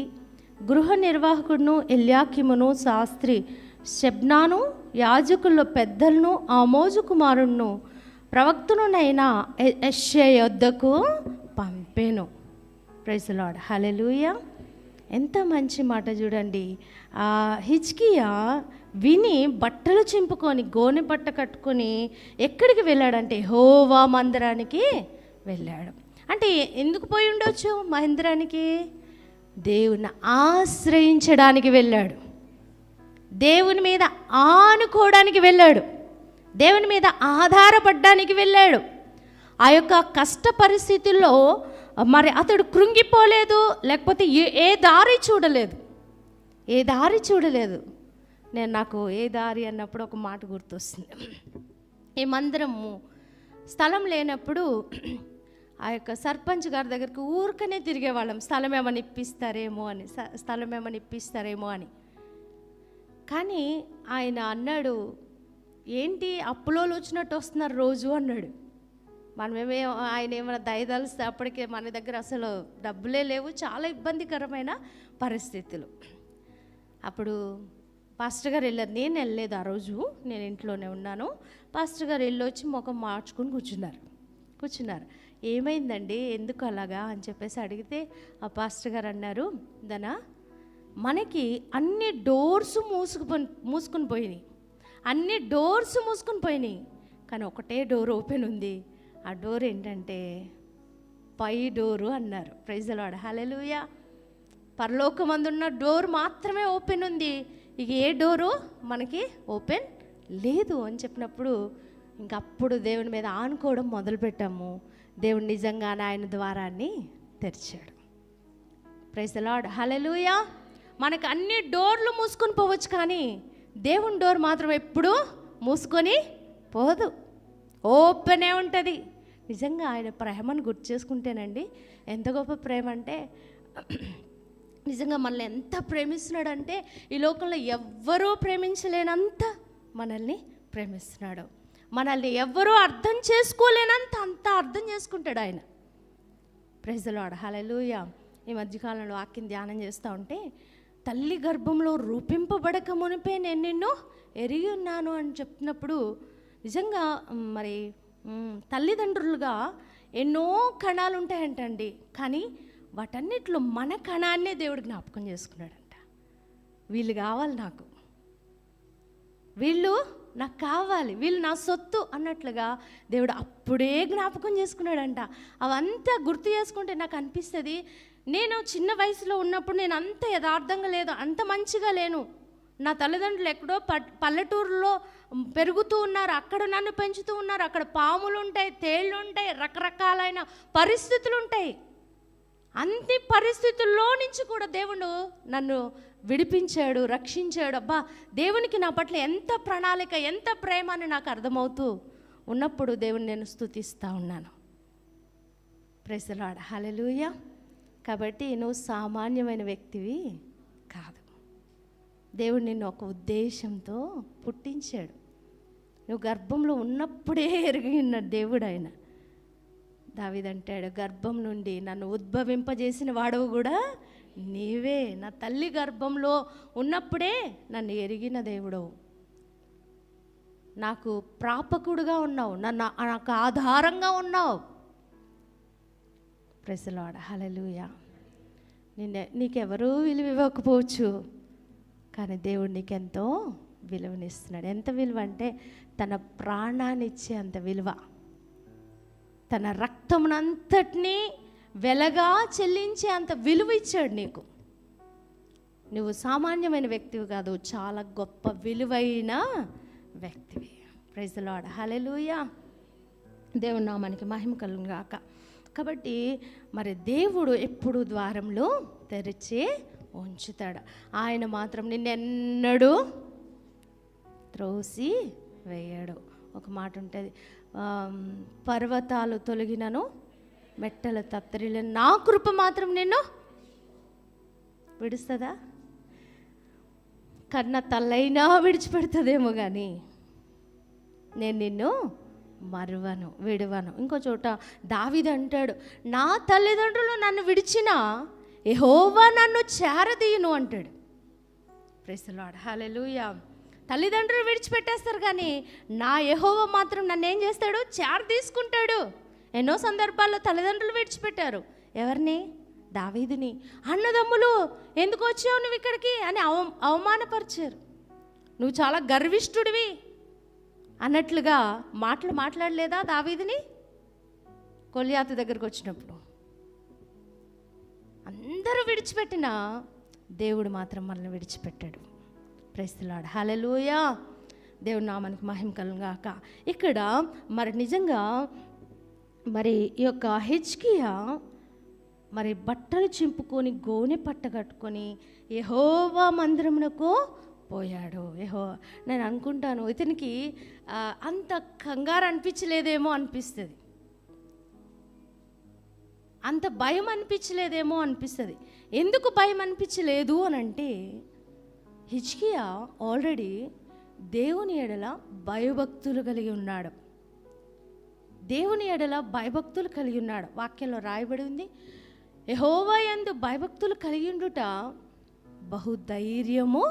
Speaker 2: గృహ నిర్వాహకుడును ఎల్యాకీమును శాస్త్రి షెబ్నాను యాజకుల్లో పెద్దలను ఆమోజు కుమారుణ్ణు ప్రవక్తనునైన యెషయా యొద్దకు పంపెను. Praise the Lord. హల్లెలూయా. ఎంత మంచి మాట చూడండి. హిజ్కియా విని బట్టలు చింపుకొని గోనె పట్ట కట్టుకొని ఎక్కడికి వెళ్ళాడంటే యెహోవా మందిరానికి వెళ్ళాడు. అంటే ఎందుకు పోయి ఉండొచ్చు మందిరానికి? దేవుని ఆశ్రయించడానికి వెళ్ళాడు. దేవుని మీద ఆనుకోవడానికి వెళ్ళాడు. దేవుని మీద ఆధారపడడానికి వెళ్ళాడు. ఆ యొక్క కష్ట పరిస్థితుల్లో మరి అతడు కృంగిపోలేదు, లేకపోతే ఏ దారి చూడలేదు. నాకు ఏ దారి అన్నప్పుడు ఒక మాట గుర్తొస్తుంది. ఈ మందిరము స్థలం లేనప్పుడు ఆ యొక్క సర్పంచ్ గారి దగ్గరికి ఊరికనే తిరిగేవాళ్ళం, స్థలం ఏమని ఇప్పిస్తారేమో అని. కానీ ఆయన అన్నాడు, ఏంటి అప్పులోలు వచ్చినట్టు వస్తున్నారు రోజు అన్నాడు. ఆయన ఏమైనా దయదలిస్తే అప్పటికే మన దగ్గర అసలు డబ్బులే లేవు, చాలా ఇబ్బందికరమైన పరిస్థితులు. అప్పుడు పాస్టర్ గారు వెళ్ళారు, నేను వెళ్ళలేదు ఆ రోజు, నేను ఇంట్లోనే ఉన్నాను. పాస్టర్ గారు వెళ్ళొచ్చి ముఖం మార్చుకొని కూర్చున్నారు. ఏమైందండి, ఎందుకు అలాగా అని చెప్పేసి అడిగితే ఆ పాస్టర్ గారు అన్నారు, మనకి అన్ని డోర్స్ మూసుకుని పోయినాయి, కానీ ఒకటే డోర్ ఓపెన్ ఉంది. ఆ డోర్ ఏంటంటే పై డోరు అన్నారు. Praise the Lord. హల్లెలూయా. పరలోకమందున్న డోర్ మాత్రమే ఓపెన్ ఉంది, ఇక ఏ డోరు మనకి ఓపెన్ లేదు అని చెప్పినప్పుడు ఇంకప్పుడు దేవుని మీద ఆనుకోవడం మొదలుపెట్టాము. దేవుడు నిజంగానే ఆయన ద్వారాన్ని తెరిచాడు. Praise the Lord. హల్లెలూయా. మనకు అన్ని డోర్లు మూసుకొని పోవచ్చు, కానీ దేవుని డోర్ మాత్రం ఎప్పుడూ మూసుకొని పోదు, ఓపెనే ఉంటుంది. నిజంగా ఆయన ప్రేమను గుర్తు చేసుకుంటేనండి, ఎంత గొప్ప ప్రేమ అంటే, నిజంగా మనల్ని ఎంత ప్రేమిస్తున్నాడంటే ఈ లోకంలో ఎవ్వరూ ప్రేమించలేనంత మనల్ని ప్రేమిస్తున్నాడు. మనల్ని ఎవ్వరూ అర్థం చేసుకోలేనంత అంత అర్థం చేసుకుంటాడు ఆయన. Praise the Lord. హల్లెలూయా. ఈ మధ్యకాలంలో వాక్యం ధ్యానం చేస్తూ ఉంటే, తల్లి గర్భంలో రూపింపబడక మునిపే నేను నిన్ను ఎరిగి ఉన్నాను అని చెప్పినప్పుడు నిజంగా మరి తల్లిదండ్రులుగా ఎన్నో కణాలు ఉంటాయంటండి, కానీ వాటన్నిటిలో మన కణాన్నే దేవుడు జ్ఞాపకం చేసుకున్నాడంట. వీళ్ళు కావాలి నాకు, వీళ్ళు నాకు కావాలి, వీళ్ళు నా సొత్తు అన్నట్లుగా దేవుడు అప్పుడే జ్ఞాపకం చేసుకున్నాడంట. అవంతా గుర్తు చేసుకుంటే నాకు అనిపిస్తుంది, నేను చిన్న వయసులో ఉన్నప్పుడు నేను అంత యథార్థంగా లేదు, అంత మంచిగా లేను. నా తల్లిదండ్రులు ఎక్కడో పల్లెటూరులో పెరుగుతూ ఉన్నారు, అక్కడ నన్ను పెంచుతూ ఉన్నారు. అక్కడ పాములు ఉంటాయి, తేళ్ళు ఉంటాయి, రకరకాలైన పరిస్థితులు ఉంటాయి. అన్ని పరిస్థితుల్లో నుంచి కూడా దేవుడు నన్ను విడిపించాడు, రక్షించాడు. అబ్బా, దేవునికి నా పట్ల ఎంత ప్రణాళిక, ఎంత ప్రేమ అని నాకు అర్థమవుతూ ఉన్నప్పుడు దేవుని నేను స్తుతిస్తూ ఉన్నాను. Praise the Lord. హల్లెలూయా. కాబట్టి నువ్వు సామాన్యమైన వ్యక్తివి కాదు. దేవుడు నిన్ను ఒక ఉద్దేశంతో పుట్టించాడు. నువ్వు గర్భంలో ఉన్నప్పుడే ఎరిగి ఉన్న దేవుడు ఆయన. దావీదంటాడు, గర్భం నుండి నన్ను ఉద్భవింపజేసిన వాడవు కూడా నీవే, నా తల్లి గర్భంలో ఉన్నప్పుడే నన్ను ఎరిగిన దేవుడవు, నాకు ప్రాపకుడుగా ఉన్నావు, నాకు ఆధారంగా ఉన్నావు. Praise the Lord. హల్లెలూయా. నీకెవరూ విలువ ఇవ్వకపోవచ్చు, కానీ దేవుడు నీకెంతో విలువనిస్తున్నాడు. ఎంత విలువ అంటే తన ప్రాణాన్ని ఇచ్చే అంత విలువ. తన రక్తమునంతటినీ వెలగా చెల్లించి అంత విలువ ఇచ్చాడు నీకు. నువ్వు సామాన్యమైన వ్యక్తివి కాదు, చాలా గొప్ప విలువైన వ్యక్తివి. Praise the Lord. హల్లెలూయా. దేవుని నామానికి మహిమ కలుగును గాక. కాబట్టి మరి దేవుడు ఎప్పుడు ద్వారంలో తెరిచే ఉంచుతాడు. ఆయన మాత్రం నిన్నెన్నడూ త్రోసి వేయడు. ఒక మాట ఉంటుంది, పర్వతాలు తొలగినను మెట్టలు తత్తరిల్లిన నా కృప మాత్రం నిన్ను విడుస్తుందా? కన్న తల్లైనా విడిచిపెడుతుందేమో కానీ నేను నిన్ను మరువను, విడువను. ఇంకో చోట దావీదు అంటాడు, నా తల్లిదండ్రులు నన్ను విడిచినా యెహోవా నన్ను చేరదీయును అంటాడు. Praise the Lord. హల్లెలూయా. తల్లిదండ్రులు విడిచిపెట్టేస్తారు కానీ నా యెహోవా మాత్రం నన్ను ఏం చేస్తాడు? తీసుకుంటాడు. ఎన్నో సందర్భాల్లో తల్లిదండ్రులు విడిచిపెట్టారు. ఎవరిని? దావీదుని. అన్నదమ్ములు ఎందుకు వచ్చావు నువ్వు ఇక్కడికి అని అవమానపరిచారు. నువ్వు చాలా గర్విష్ఠుడివి అన్నట్లుగా మాట్లాడలేదా దావీదుని? గొల్యాతు దగ్గరకు వచ్చినప్పుడు అందరూ విడిచిపెట్టినా దేవుడు మాత్రం మనల్ని విడిచిపెట్టాడు. Praise the Lord. హల్లెలూయా. దేవుడి నామానికి మహిమ కలుగును గాక. ఇక్కడ మరి నిజంగా మరి ఈ యొక్క హిజ్కియా మరి బట్టలు చింపుకొని గోనె పట్ట కట్టుకొని యెహోవా మందిరమునకు పోయాడు. నేను అనుకుంటాను ఇతనికి అంత కంగారు అనిపించలేదేమో అనిపిస్తుంది, అంత భయం అనిపించలేదేమో అనిపిస్తుంది. ఎందుకు భయం అనిపించలేదు అని అంటే హిజ్కియా ఆల్రెడీ దేవుని ఎడల భయభక్తులు కలిగి ఉన్నాడు. దేవుని ఎడల భయభక్తులు కలిగి ఉన్నాడు. వాక్యంలో రాయబడి ఉంది, యెహోవా యందు భయభక్తులు కలిగి ఉండుట బహుధైర్యము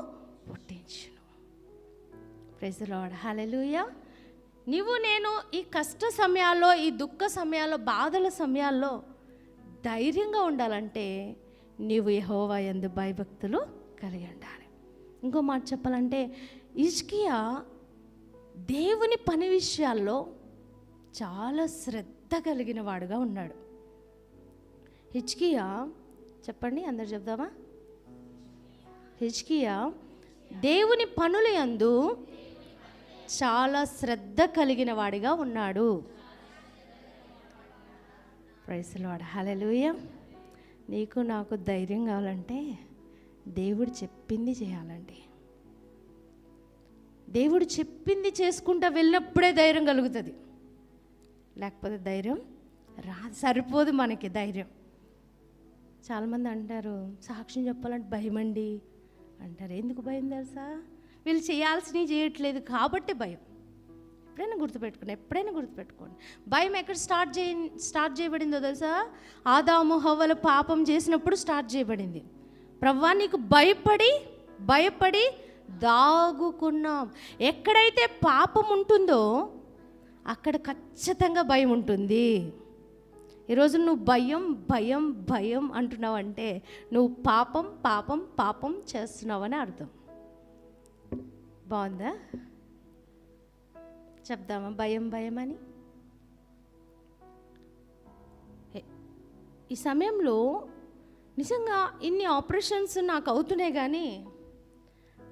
Speaker 2: పుట్టించును. Praise the Lord. హల్లెలూయా. నీవు నేను ఈ కష్ట సమయాల్లో, ఈ దుఃఖ సమయాల్లో, బాధల సమయాల్లో ధైర్యంగా ఉండాలంటే నీవు యెహోవా యందు భయభక్తులు కలిగి ఉండాలి. ఇంకో మాట చెప్పాలంటే హిజ్కియా దేవుని పని విషయాల్లో చాలా శ్రద్ధ కలిగిన వాడుగా ఉన్నాడు. హిజ్కియా చెప్పండి, అందరు చెప్దామా? హిజ్కియా దేవుని పనుల యందు చాలా శ్రద్ధ కలిగిన వాడిగా ఉన్నాడు. Praise the Lord. హల్లెలూయా. నీకు నాకు ధైర్యం కావాలంటే దేవుడు చెప్పింది చేయాలండి. దేవుడు చెప్పింది చేసుకుంటా వెళ్ళినప్పుడే ధైర్యం కలుగుతుంది, లేకపోతే ధైర్యం సరిపోదు మనకి ధైర్యం. చాలామంది అంటారు సాక్ష్యం చెప్పాలంటే భయమండి అంటారు. ఎందుకు భయం తెలుసా? వీళ్ళు చేయాల్సినవి చేయట్లేదు కాబట్టి భయం. ఎప్పుడైనా గుర్తుపెట్టుకోండి. భయం ఎక్కడ స్టార్ట్ చేయబడిందో తెలుసా? ఆదాము హవ్వలు పాపం చేసినప్పుడు స్టార్ట్ చేయబడింది. ప్రభువా నీకు భయపడి దాగుకున్నాం. ఎక్కడైతే పాపం ఉంటుందో అక్కడ ఖచ్చితంగా భయం ఉంటుంది. ఈరోజు నువ్వు భయం అంటున్నావంటే నువ్వు పాపం చేస్తున్నావని అర్థం. బాగుందా? చెప్దామా భయం అని? ఈ సమయంలో నిజంగా ఇన్ని ఆపరేషన్స్ నాకు అవుతున్నాయి కానీ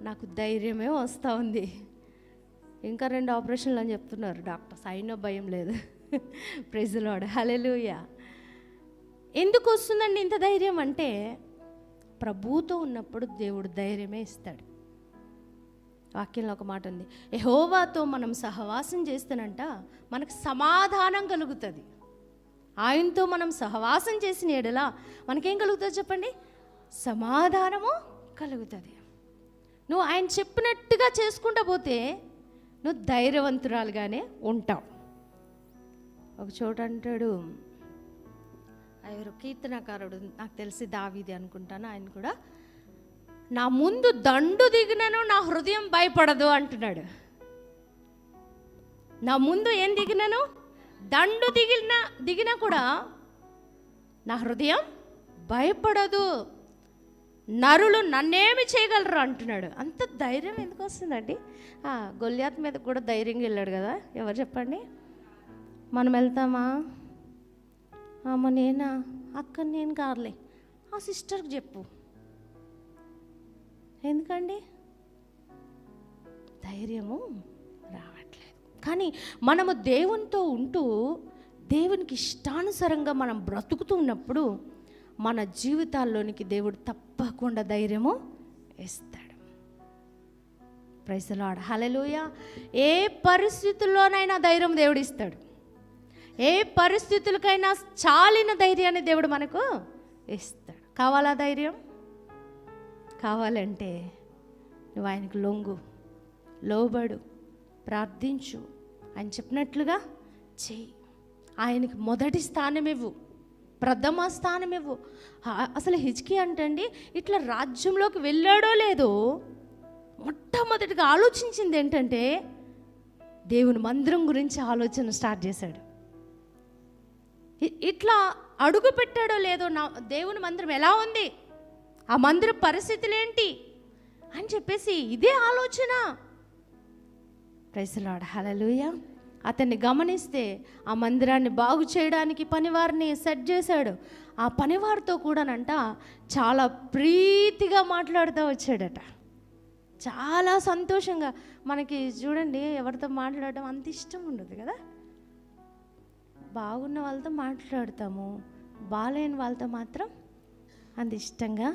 Speaker 2: నాకు ధైర్యమే వస్తూ ఉంది. ఇంకా 2 ఆపరేషన్లు అని చెప్తున్నారు డాక్టర్స్, అయినా భయం లేదు. Praise the Lord. హల్లెలూయా. ఎందుకు వస్తుందండి ఇంత ధైర్యం అంటే ప్రభువుతో ఉన్నప్పుడు దేవుడు ధైర్యమే ఇస్తాడు. వాక్యంలో ఒక మాట ఉంది, యెహోవాతో మనం సహవాసం చేస్తేనంట మనకు సమాధానం కలుగుతుంది. ఆయనతో మనం సహవాసం చేసిన ఎడల మనకేం కలుగుతుంది చెప్పండి? సమాధానము కలుగుతుంది. నువ్వు ఆయన చెప్పినట్టుగా చేసుకుంటా పోతే నువ్వు ధైర్యవంతురాలుగానే ఉంటావు. ఒక చోట అంటాడు, ఎవరు కీర్తనకారుడు, నాకు తెలిసి దావీది అనుకుంటాను, ఆయన కూడా నా ముందు దండు దిగినను నా హృదయం భయపడదు అంటున్నాడు. నా ముందు ఏం దిగినను, దండు దిగినా కూడా నా హృదయం భయపడదు, నరులు నన్నేమి చేయగలరు అంటున్నాడు. అంత ధైర్యం ఎందుకు వస్తుందండి? గొల్యాత్ మీద కూడా ధైర్యంగా వెళ్ళాడు కదా. ఎవరు చెప్పండి? మనం వెళ్తామా? అమ్మ నేనా, అక్క నేను కాదులే, ఆ సిస్టర్కి చెప్పు. ఎందుకండి? ధైర్యము రావట్లేదు. కానీ మనము దేవునితో ఉంటూ దేవునికి ఇష్టానుసారంగా మనం బ్రతుకుతూ ఉన్నప్పుడు మన జీవితాల్లోనికి దేవుడు తప్పకుండా ధైర్యము ఇస్తాడు. ప్రైజ్ ది లార్డ్, హల్లెలూయా. ఏ పరిస్థితుల్లోనైనా ధైర్యం దేవుడు ఇస్తాడు. ఏ పరిస్థితులకైనా చాలిన ధైర్యాన్ని దేవుడు మనకు ఇస్తాడు. కావాలా ధైర్యం? కావాలంటే నువ్వు ఆయనకు లొంగు, లోబడు, ప్రార్థించు, ఆయన చెప్పినట్లుగా చెయ్యి. ఆయనకి మొదటి స్థానం ఇవ్వు, ప్రథమ స్థానం ఇవ్వు. అసలు హిజ్కియా అంటండి ఇట్లా రాజ్యంలోకి వెళ్ళాడో లేదో మొట్టమొదటిగా ఆలోచించింది ఏంటంటే దేవుని మందిరం గురించి ఆలోచన స్టార్ట్ చేశాడు. ఇట్లా అడుగు పెట్టాడో లేదో, నా దేవుని మందిరం ఎలా ఉంది, ఆ మందిర పరిస్థితులు ఏంటి అని చెప్పేసి ఇదే ఆలోచన. ప్రైజ్ ది లార్డ్, హల్లెలూయా. అతన్ని గమనిస్తే ఆ మందిరాన్ని బాగు చేయడానికి పనివారిని సెట్ చేశాడు. ఆ పనివారితో కూడానంట చాలా ప్రీతిగా మాట్లాడుతూ వచ్చాడట. చాలా సంతోషంగా. మనకి చూడండి, ఎవరితో మాట్లాడడం అంత ఇష్టం ఉండదు కదా. బాగున్న వాళ్ళతో మాట్లాడతాము, బాలేని వాళ్ళతో మాత్రం అంత ఇష్టంగా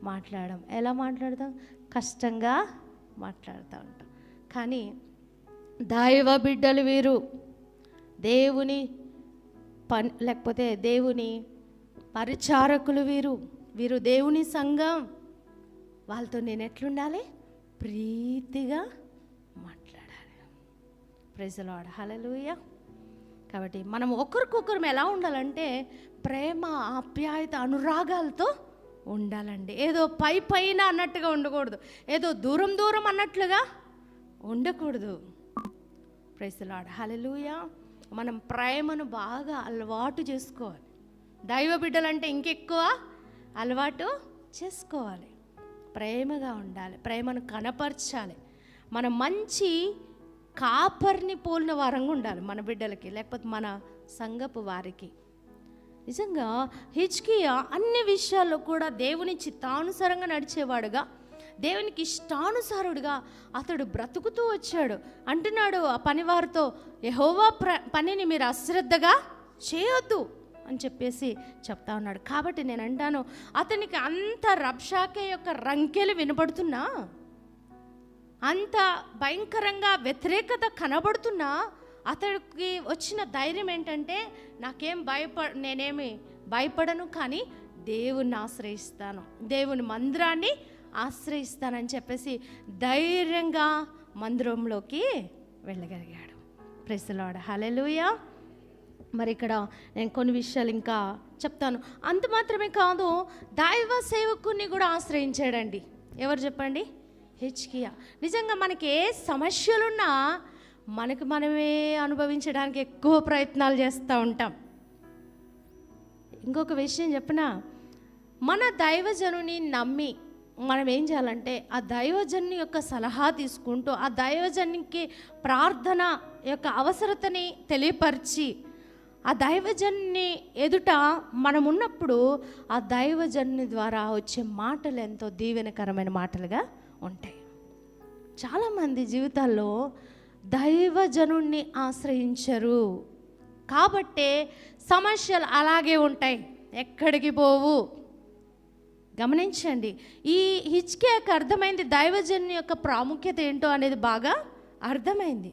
Speaker 2: మాట్లాడడం. ఎలా మాట్లాడతాం? కష్టంగా మాట్లాడుతూ ఉంటాం. కానీ దైవ బిడ్డలు వీరు, దేవుని లేకపోతే దేవుని పరిచారకులు వీరు దేవుని సంఘం. వాళ్ళతో నేను ఎట్లుండాలి? ప్రీతిగా మాట్లాడాలి. Praise the Lord, hallelujah. కాబట్టి మనం ఒకరికొకరు ఎలా ఉండాలంటే ప్రేమ, ఆప్యాయత, అనురాగాలతో ఉండాలండి. ఏదో పైన అన్నట్టుగా ఉండకూడదు, ఏదో దూరం అన్నట్లుగా ఉండకూడదు. ప్రైజ్ ది లార్డ్, హల్లెలూయా. మనం ప్రేమను బాగా అలవాటు చేసుకోవాలి. దైవ బిడ్డలంటే ఇంకెక్కువ అలవాటు చేసుకోవాలి. ప్రేమగా ఉండాలి, ప్రేమను కనపరచాలి. మనం మంచి కాపర్ని పోలిన వారంగా ఉండాలి మన బిడ్డలకి, లేకపోతే మన సంఘపు వారికి. నిజంగా హిజ్కియా అన్ని విషయాల్లో కూడా దేవుని చిత్తానుసారంగా నడిచేవాడుగా, దేవునికి ఇష్టానుసారుడుగా అతడు బ్రతుకుతూ వచ్చాడు. అంటున్నాడు ఆ పనివారితో, యెహోవా పనిని మీరు అశ్రద్ధగా చేయొద్దు అని చెప్పేసి చెప్తా ఉన్నాడు. కాబట్టి నేను అంటాను, అతనికి అంత రబ్షాకే యొక్క రంకెలు వినపడుతున్నా, అంత భయంకరంగా వ్యతిరేకత కనబడుతున్నా, అతడికి వచ్చిన ధైర్యం ఏంటంటే నేనేమి భయపడను, కానీ దేవుణ్ణి ఆశ్రయిస్తాను, దేవుని మందిరాన్ని ఆశ్రయిస్తానని చెప్పేసి ధైర్యంగా మందిరంలోకి వెళ్ళగలిగాడు. Praise the Lord, hallelujah. మరి ఇక్కడ నేను కొన్ని విషయాలు ఇంకా చెప్తాను. అంత మాత్రమే కాదు, దైవ సేవకుని కూడా ఆశ్రయించాడండి. ఎవరు చెప్పండి? హిజ్కియా. నిజంగా మనకి ఏ సమస్యలున్నా మనమే అనుభవించడానికి ఎక్కువ ప్రయత్నాలు చేస్తూ ఉంటాం. ఇంకొక విషయం చెప్పిన, మన దైవజనుని నమ్మి మనం ఏం చేయాలంటే ఆ దైవజనుని యొక్క సలహా తీసుకుంటూ ఆ దైవజనునికి ప్రార్థన యొక్క అవసరతని తెలియపరిచి ఆ దైవజనుని ఎదుట మనం ఉన్నప్పుడు ఆ దైవజనుని ద్వారా వచ్చే మాటలు ఎంతో దీవెనకరమైన మాటలుగా ఉంటాయి. చాలామంది జీవితాల్లో దైవజనుణ్ణి ఆశ్రయించరు కాబట్టే సమస్యలు అలాగే ఉంటాయి, ఎక్కడికి పోవు. గమనించండి, ఈ హిజ్కియాకి అర్థమైంది దైవజనుని యొక్క ప్రాముఖ్యత ఏంటో అనేది బాగా అర్థమైంది.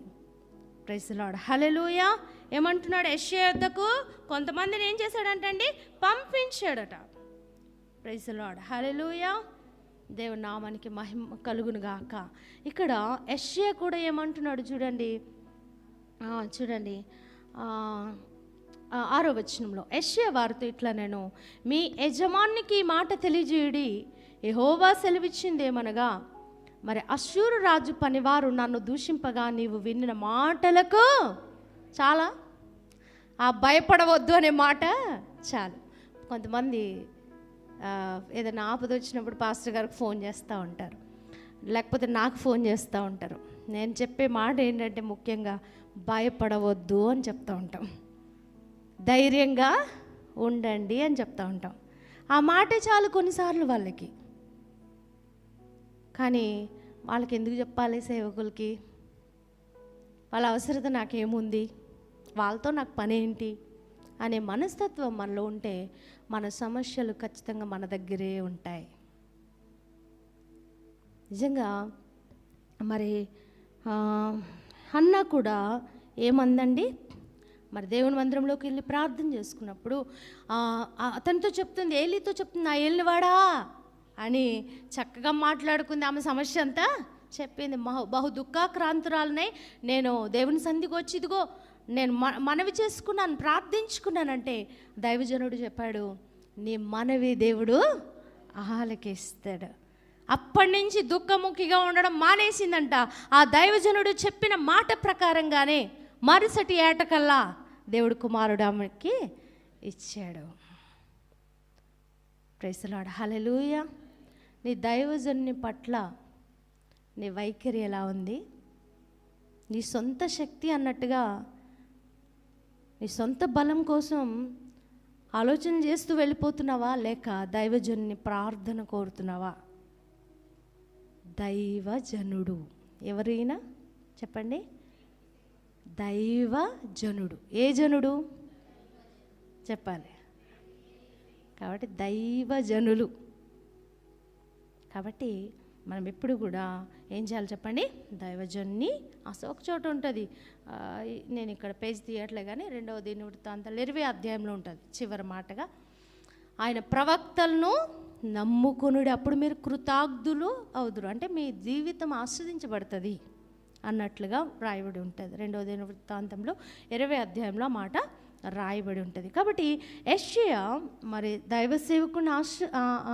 Speaker 2: Praise the Lord, hallelujah. ఏమంటున్నాడు? యెషయా యొద్దకు కొంతమందిని ఏం చేశాడంటండి? పంపించాడట. Praise the Lord, hallelujah. దేవుని నామానికి మహిమ కలుగును గాక. ఇక్కడ యెషయా కూడా ఏమంటున్నాడు చూడండి, చూడండి 6వ వచనంలో యెషయా వారితో ఇట్లా, నేను మీ యజమానికి ఈ మాట తెలియజేయుడి, యెహోవా సెలవిచ్చిందేమనగా, మరి అష్షూరు రాజు పనివారు నన్ను దూషింపగా నీవు విన్న మాటలకు చాలా, ఆ భయపడవద్దు అనే మాట చాలు. కొంతమంది ఏదైనా ఆపద వచ్చినప్పుడు పాస్టర్ గారికి ఫోన్ చేస్తూ ఉంటారు, లేకపోతే నాకు ఫోన్ చేస్తూ ఉంటారు. నేను చెప్పే మాట ఏంటంటే ముఖ్యంగా భయపడవద్దు అని చెప్తూ ఉంటాం. ధైర్యంగా ఉండండి అని చెప్తా ఉంటాం. ఆ మాటే చాలు కొన్నిసార్లు వాళ్ళకి. కానీ వాళ్ళకి ఎందుకు చెప్పాలి? సేవకులకి వాళ్ళ అవసరత నాకేముంది, వాళ్ళతో నాకు పని ఏంటి అనే మనస్తత్వం మనలో ఉంటే మన సమస్యలు ఖచ్చితంగా మన దగ్గరే ఉంటాయి. నిజంగా మరి హన్నా కూడా ఏమందండి, మరి దేవుని మందిరంలోకి వెళ్ళి ప్రార్థన చేసుకున్నప్పుడు అతనితో చెప్తుంది, ఏలీతో చెప్తుంది, నా ఏలినవాడా అని చక్కగా మాట్లాడుకుంది. ఆమె సమస్య అంతా చెప్పింది. బహు దుఃఖాక్రాంతురాలనై నేను దేవుని సన్నిధికి వచ్చి ఇదిగో నేను మనవి చేసుకున్నాను, ప్రార్థించుకున్నానంటే దైవజనుడు చెప్పాడు, నీ మనవి దేవుడు ఆలకిస్తాడు. అప్పటి నుంచి దుఃఖముఖిగా ఉండడం మానేసిందంట. ఆ దైవజనుడు చెప్పిన మాట ప్రకారంగానే మరుసటి ఏటకల్లా దేవుడు కుమారుడు ఆమెకి ఇచ్చాడు. Praise the Lord, hallelujah. నీ దైవజనుని పట్ల నీ వైఖరి ఎలా ఉంది? నీ సొంత శక్తి అన్నట్టుగా నీ సొంత బలం కోసం ఆలోచన చేస్తూ వెళ్ళిపోతున్నావా, లేక దైవజనుని ప్రార్థన కోరుతున్నావా? దైవజనుడు ఎవరైనా చెప్పండి. దైవజనుడు ఏ జనుడు చెప్పాలి? కాబట్టి దైవజనులు. కాబట్టి మనం ఎప్పుడు కూడా ఏం చేయాలి చెప్పండి? దైవజనుని ఒక చోట ఉంటుంది, నేను ఇక్కడ పేజ్ తీయట్లే కానీ 2వ దినవృత్తాంతాలు 20వ అధ్యాయంలో ఉంటుంది చివరి మాటగా, ఆయన ప్రవక్తలను నమ్ముకొనుడి అప్పుడు మీరు కృతార్థులు అవుదురు, అంటే మీ జీవితం ఆస్వాదించబడుతుంది అన్నట్లుగా రాయబడి ఉంటుంది. 2వ దినవృత్తాంతంలో 20వ అధ్యాయంలో మాట రాయబడి ఉంటుంది. కాబట్టి యెషయా మరి దైవ సేవకుని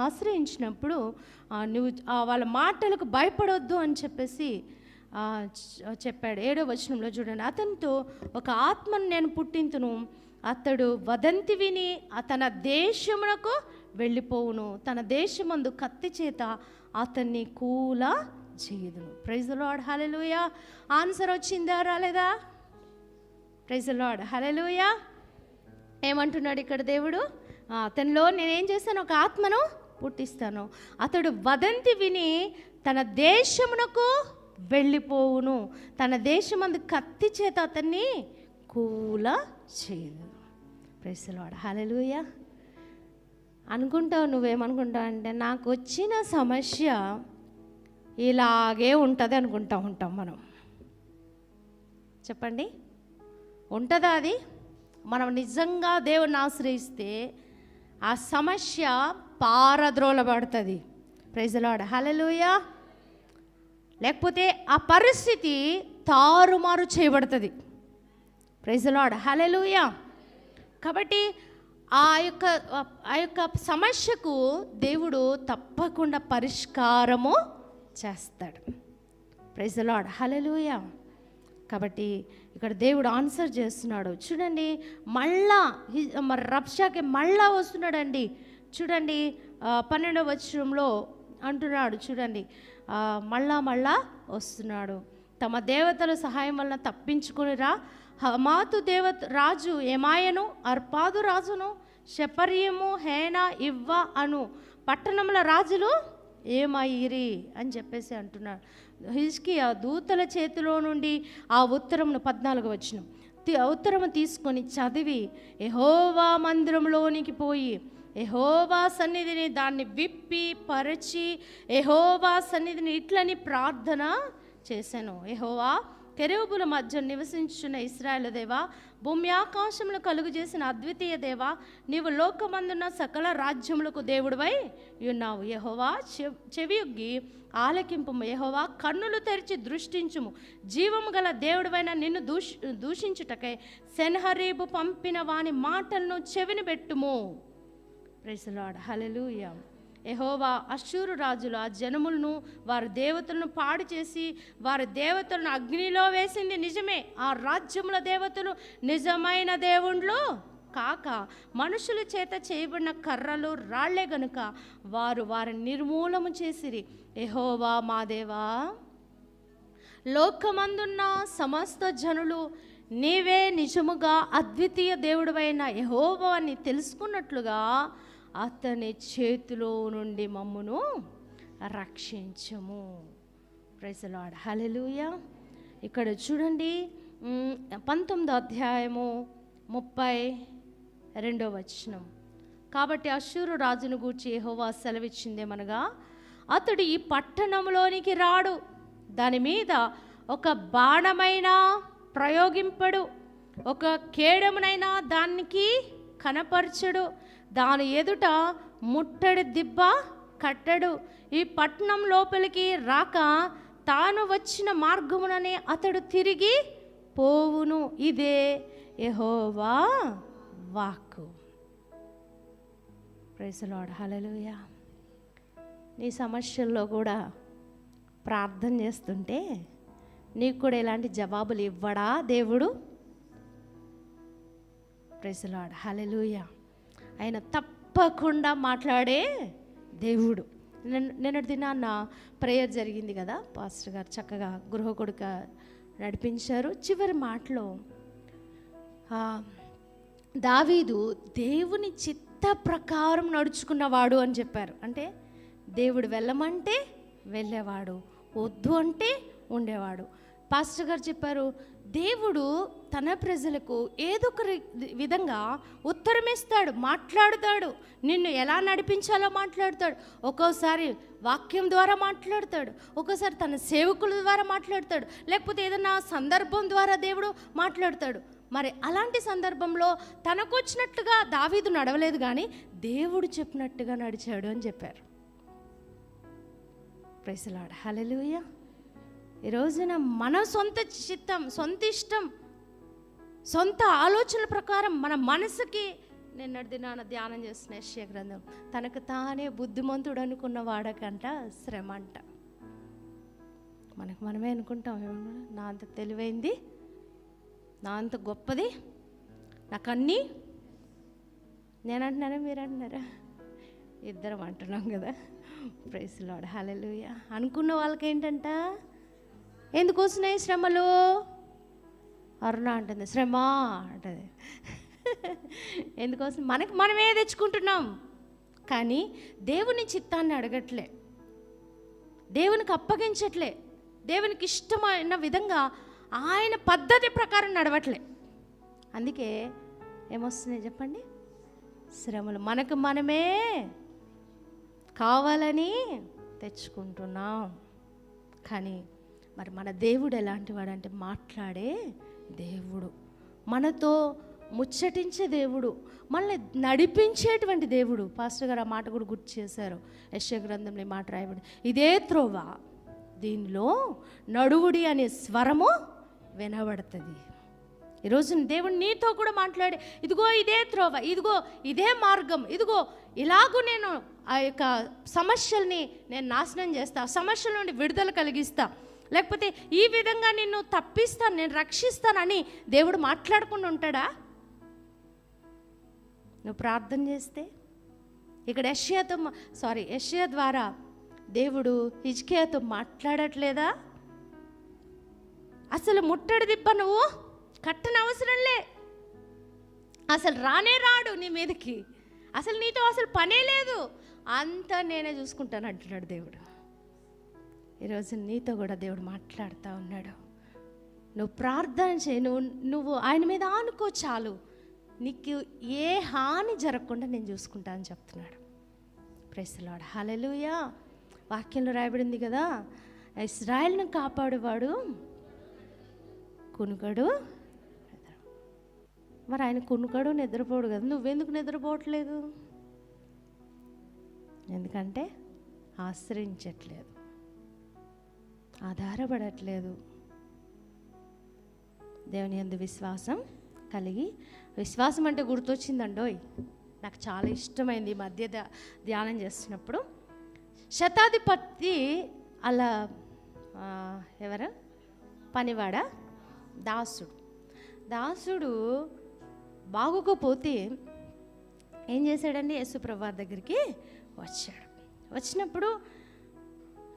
Speaker 2: ఆశ్రయించినప్పుడు నువ్వు వాళ్ళ మాటలకు భయపడొద్దు అని చెప్పేసి చెప్పాడు. 7వ వచనంలో చూడండి, అతనితో ఒక ఆత్మను నేను పుట్టింతును, అతడు వదంతి విని తన దేశమునకు వెళ్ళిపోవును, తన దేశమందు కత్తి చేత అతన్ని కూల చేయుదును. Praise the Lord, hallelujah. Answer వచ్చిందా రాలేదా? Praise the Lord, hallelujah. ఏమంటున్నాడు ఇక్కడ దేవుడు? అతనిలో నేనేం చేస్తాను? ఒక ఆత్మను పుట్టిస్తాను, అతడు వదంతి విని తన దేశమునకు వెళ్ళిపోవును, తన దేశమందు కత్తి చేత అతన్ని కూల చేయదు. ప్రైజ్ ది లార్డ్, హల్లెలూయా. అనుకుంటావు, నువ్వేమనుకుంటావు అంటే నాకు వచ్చిన సమస్య ఇలాగే ఉంటుంది అనుకుంటా ఉంటాం మనం. చెప్పండి, ఉంటుందా అది? మనం నిజంగా దేవుని ఆశ్రయిస్తే ఆ సమస్య పారద్రోలబడుతుంది. ప్రైజ్ ది లార్డ్, హల్లెలూయా. లేకపోతే ఆ పరిస్థితి తారుమారు చేయబడుతుంది. Praise the Lord, hallelujah. కాబట్టి ఆ యొక్క సమస్యకు దేవుడు తప్పకుండా పరిష్కారము చేస్తాడు. Praise the Lord, hallelujah. కాబట్టి ఇక్కడ దేవుడు ఆన్సర్ చేస్తున్నాడు. చూడండి, మళ్ళా మరి రబ్షాకి మళ్ళా వస్తున్నాడండి. చూడండి 12వ వచనంలో అంటున్నాడు, చూడండి మళ్ళా వస్తున్నాడు. తమ దేవతల సహాయం వలన తప్పించుకునిరా, హమాతు రాజు ఏమాయను, అర్పాదు రాజును, షెపర్యము, హేనా, ఇవ్వ అను పట్టణముల రాజులు ఏమయ్యిరి అని చెప్పేసి అంటున్నాడు. హిజ్కియా దూతల చేతిలో నుండి ఆ ఉత్తరమును 14వ వచనం ఉత్తరము తీసుకొని చదివి యెహోవా మందిరంలోనికి పోయి యెహోవా సన్నిధిని దాన్ని విప్పి పరిచి యెహోవా సన్నిధిని ఇట్లని ప్రార్థన చేశాను. యెహోవా కెరూబుల మధ్య నివసించున్న ఇశ్రాయేలు దేవా, భూమి ఆకాశములు కలుగు చేసిన అద్వితీయ దేవా, నీవు లోకమందున్న సకల రాజ్యములకు దేవుడివై ఉన్నావు. యెహోవా చెవియొగ్గి ఆలకింపుము, యెహోవా కన్నులు తెరిచి దృష్టించుము, జీవము గల దేవుడివైన నిన్ను దూషించుటకై సెన్హరీబు పంపిన వాని మాటలను చెవిని పెట్టుము. ప్రైజ్ ది లార్డ్, హల్లెలూయా. యెహోవా అష్షూరు రాజులు ఆ జనములను వారి దేవతలను పాడు చేసి వారి దేవతలను అగ్నిలో వేసింది నిజమే. ఆ రాజ్యముల దేవతలు నిజమైన దేవుళ్ళు కాక మనుషుల చేత చేయబడిన కర్రలు రాళ్లే గనుక వారు వారిని నిర్మూలము చేసిరి. యెహోవా మా దేవా, లోకమందున్న సమస్త జనులు నీవే నిజముగా అద్వితీయ దేవుడవైన యెహోవాని తెలుసుకున్నట్లుగా అతని చేతిలో నుండి మమ్మును రక్షించము. Praise the Lord. హల్లెలూయా. ఇక్కడ చూడండి 19వ అధ్యాయము 32వ వచనం. కాబట్టి అష్షూరు రాజును గూర్చి యెహోవా సెలవిచ్చిందేమనగా, అతడు ఈ పట్టణంలోనికి రాడు, దాని మీద ఒక బాణమైనా ప్రయోగింపడు, ఒక కేడమునైనా దానికి కనపరచడు, దాని ఎదుట ముట్టడి దిబ్బ కట్టడు. ఈ పట్టణం లోపలికి రాక తాను వచ్చిన మార్గముననే అతడు తిరిగి పోవును. ఇదే యెహోవా వాక్కు. Praise the Lord. హల్లెలూయా. నీ సమస్యల్లో కూడా ప్రార్థన చేస్తుంటే నీకు కూడా ఇలాంటి జవాబులు ఇవ్వడా దేవుడు? Praise the Lord. హల్లెలూయా. ఆయన తప్పకుండా మాట్లాడే దేవుడు. నిన్నటి దినాన్న ప్రేయర్ జరిగింది కదా, పాస్టర్ గారు చక్కగా గృహకొడుక నడిపించారు. చివరి మాటలో దావీదు దేవుని చిత్త ప్రకారం నడుచుకున్నవాడు అని చెప్పారు. అంటే దేవుడు వెళ్ళమంటే వెళ్ళేవాడు, వద్దు అంటే ఉండేవాడు. పాస్టర్ గారు చెప్పారు, దేవుడు తన ప్రజలకు ఏదో ఒక విధంగా ఉత్తరమిస్తాడు, మాట్లాడుతాడు, నిన్ను ఎలా నడిపించాలో మాట్లాడతాడు. ఒక్కోసారి వాక్యం ద్వారా మాట్లాడతాడు, ఒక్కోసారి తన సేవకుల ద్వారా మాట్లాడతాడు, లేకపోతే ఏదైనా సందర్భం ద్వారా దేవుడు మాట్లాడతాడు. మరి అలాంటి సందర్భంలో తనకు వచ్చినట్లుగా దావీదు నడవలేదు, కానీ దేవుడు చెప్పినట్టుగా నడిచాడు అని చెప్పారు. Praise the Lord. హల్లెలూయా. ఈ రోజున మన సొంత చిత్తం, సొంత ఇష్టం, సొంత ఆలోచనల ప్రకారం మన మనసుకి, నిన్నటి దినాన ధ్యానం చేస్తున్న యెషయా గ్రంథం, తనకు తానే బుద్ధిమంతుడు అనుకున్న వాడకంట శ్రమ అంట. మనమే అనుకుంటాం, నా అంత తెలివైంది, నా అంత గొప్పది, నాకన్నీ, నేనంటున్నారా మీరు అంటున్నారా? ఇద్దరం అంటున్నాం కదా. Praise the Lord. హల్లెలూయా. అనుకున్న వాళ్ళకి ఏంటంట, ఎందుకు వస్తున్నాయి శ్రమలు? అరుణ అంటుంది శ్రమ అంటది. ఎందుకోసం? మనమే తెచ్చుకుంటున్నాం, కానీ దేవుని చిత్తాన్ని అడగట్లే, దేవునికి అప్పగించట్లే, దేవునికి ఇష్టమైన విధంగా ఆయన పద్ధతి ప్రకారం నడవట్లే. అందుకే ఏమొస్తున్నాయి చెప్పండి? శ్రమలు. మనమే కావాలని తెచ్చుకుంటున్నాం. కానీ మరి మన దేవుడు ఎలాంటి వాడంటే మాట్లాడే దేవుడు, మనతో ముచ్చటించే దేవుడు, మనల్ని నడిపించేటువంటి దేవుడు. పాస్టర్ గారు ఆ మాట కూడా గుర్తు చేశారు. యెషయా గ్రంథంలో మాట రాయబడి, ఇదే త్రోవ, దీనిలో నడువుడి అనే స్వరము వినబడుతుంది. ఈరోజు దేవుడు నీతో కూడా మాట్లాడే, ఇదిగో ఇదే త్రోవ, ఇదిగో ఇదే మార్గం, ఇదిగో ఇలాగూ నేను ఆ యొక్క సమస్యల్ని నేను నాశనం చేస్తా, సమస్యల నుండి విడుదల కలిగిస్తా, లేకపోతే ఈ విధంగా నిన్ను తప్పిస్తాను, నేను రక్షిస్తానని దేవుడు మాట్లాడకుండా ఉంటాడా? నువ్వు ప్రార్థన చేస్తే. ఇక్కడ యెషయా ద్వారా దేవుడు హిజ్కియాతో మాట్లాడట్లేదా? అసలు ముట్టడి దిబ్బ నువ్వు కట్టనవసరంలే, అసలు రానే రాడు నీ మీదకి, అసలు నీతో అసలు పనే లేదు, అంతా నేనే చూసుకుంటాను అంటున్నాడు దేవుడు. ఈరోజు నీతో కూడా దేవుడు మాట్లాడుతూ ఉన్నాడు. నువ్వు ప్రార్థన చేయి, నువ్వు ఆయన మీద ఆనుకో, చాలు, నీకు ఏ హాని జరగకుండా నేను చూసుకుంటా అని చెప్తున్నాడు. Praise the Lord. హల్లెలూయా. వాక్యంలో రాయబడింది కదా, ఇశ్రాయేలును కాపాడేవాడు కునుకడు. మరి ఆయన కునుకడు, నిద్రపోడు కదా. నువ్వెందుకు నిద్రపోవట్లేదు? ఎందుకంటే ఆశ్రయించట్లేదు, ఆధారపడట్లేదు. దేవుని యందు విశ్వాసం కలిగి, విశ్వాసం అంటే గుర్తొచ్చిందండోయ్, నాకు చాలా ఇష్టమైంది. ఈ మధ్య ధ్యానం చేస్తున్నప్పుడు శతాధిపతి అలా ఎవరు పనివాడ దాసుడు బాగోకపోతే ఏం చేశాడండి? యేసుప్రభు దగ్గరికి వచ్చాడు. వచ్చినప్పుడు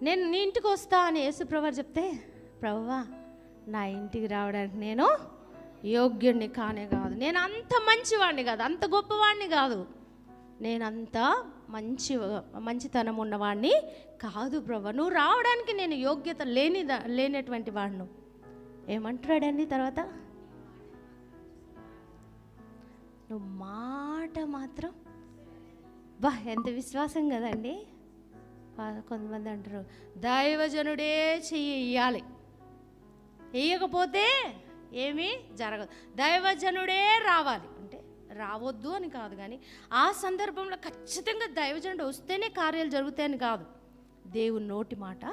Speaker 2: నేను నీ ఇంటికి వస్తా అని యేసుప్రభు చెప్తే, ప్రభువా నా ఇంటికి రావడానికి నేను యోగ్యుణ్ణి కానే కాదు, నేను అంత మంచివాడిని కాదు, అంత గొప్పవాడిని కాదు, నేనంత మంచితనం ఉన్నవాడిని కాదు ప్రభు, నువ్వు రావడానికి నేను యోగ్యత లేనటువంటి వాడిను. ఏమంటున్నాడండి తర్వాత? నువ్వు మాట మాత్రం, బా ఎంత విశ్వాసం కదండి. కొంతమంది అంటారు దైవజనుడే చెయ్యాలి, వేయకపోతే ఏమీ జరగదు, దైవజనుడే రావాలి అంటే రావద్దు అని కాదు, కానీ ఆ సందర్భంలో ఖచ్చితంగా దైవజనుడు వస్తేనే కార్యాలు జరుగుతాయని కాదు, దేవుని నోటి మాట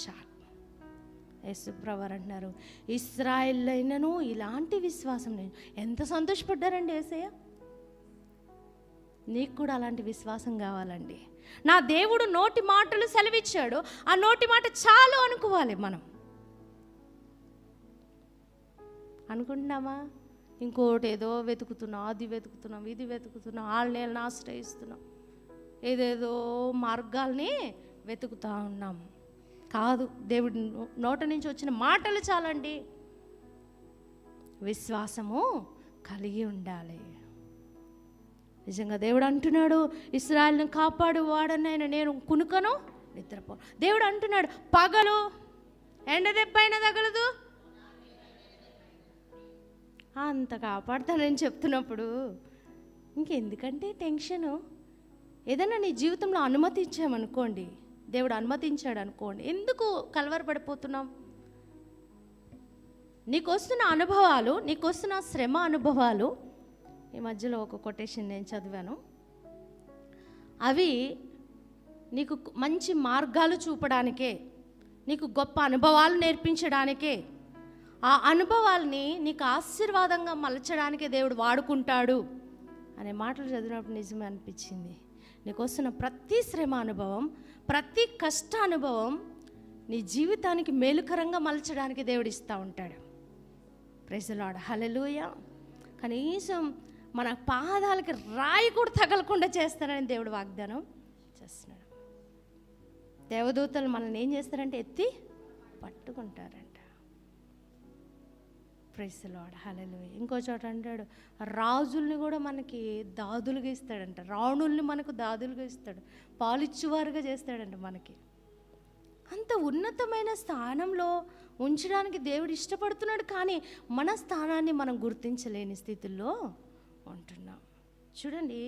Speaker 2: చాలు. యేసుప్రభువారు అంటున్నారు, ఇశ్రాయేలైనను ఇలాంటి విశ్వాసం నేను. ఎంత సంతోషపడ్డారండి యేసయ్య. నీకు కూడా అలాంటి విశ్వాసం కావాలండి. నా దేవుడు నోటి మాటలు సెలవిచ్చాడు, ఆ నోటి మాట చాలు అనుకోవాలి. మనం అనుకుంటున్నామా? ఇంకోటి ఏదో వెతుకుతున్నాం, అది వెతుకుతున్నాం, ఇది వెతుకుతున్నాం, వాళ్ళని ఆశ్రయిస్తున్నాం, ఏదేదో మార్గాల్ని వెతుకుతూ ఉన్నాం. కాదు, దేవుడి నోట నుంచి వచ్చిన మాటలు చాలండి. విశ్వాసము కలిగి ఉండాలి. నిజంగా దేవుడు అంటున్నాడు, ఇశ్రాయేలును కాపాడు వాడనైనా నేను కునుకను నిద్రపో. దేవుడు అంటున్నాడు, పగలు ఎండ దెబ్బైనా తగలదు, అంత కాపాడుతానని చెప్తున్నప్పుడు ఇంకెందుకంటే టెన్షను. ఏదైనా నీ జీవితంలో అనుమతి ఇచ్చామనుకోండి, దేవుడు అనుమతించాడు అనుకోండి, ఎందుకు కలవరపడిపోతున్నాం? నీకు వస్తున్న అనుభవాలు, నీకు వస్తున్న శ్రమ అనుభవాలు, ఈ మధ్యలో ఒక కొటేషన్ నేను చదివాను, అవి నీకు మంచి మార్గాలు చూపడానికే, నీకు గొప్ప అనుభవాలు నేర్పించడానికే, ఆ అనుభవాల్ని నీకు ఆశీర్వాదంగా మలచడానికే దేవుడు వాడుకుంటాడు అనే మాటలు చదివినప్పుడు నిజమే అనిపించింది. నీకు వస్తున్న ప్రతి శ్రమ అనుభవం, ప్రతి కష్ట అనుభవం నీ జీవితానికి మేలుకరంగా మలచడానికి దేవుడు ఇస్తూ ఉంటాడు. ప్రైజ్ ది లార్డ్, హల్లెలూయా. కనీసం మన పాదాలకి రాయి కూడా తగలకుండా చేస్తానని దేవుడు వాగ్దానం చేస్తున్నాడు. దేవదూతలు మనల్ని ఏం చేస్తారంటే ఎత్తి పట్టుకుంటారంట. ప్రైజ్ ది లార్డ్, హల్లెలూయా. ఇంకో చోట అంటాడు, రాజుల్ని కూడా మనకి దాదులుగా ఇస్తాడంట, రాణుల్ని మనకు దాదులుగా ఇస్తాడు, పాలిచ్చువారుగా చేస్తాడంట మనకి. అంత ఉన్నతమైన స్థానంలో ఉంచడానికి దేవుడు ఇష్టపడుతున్నాడు, కానీ మన స్థానాన్ని మనం గుర్తించలేని స్థితిలో ఉంటున్నాం. చూడండి,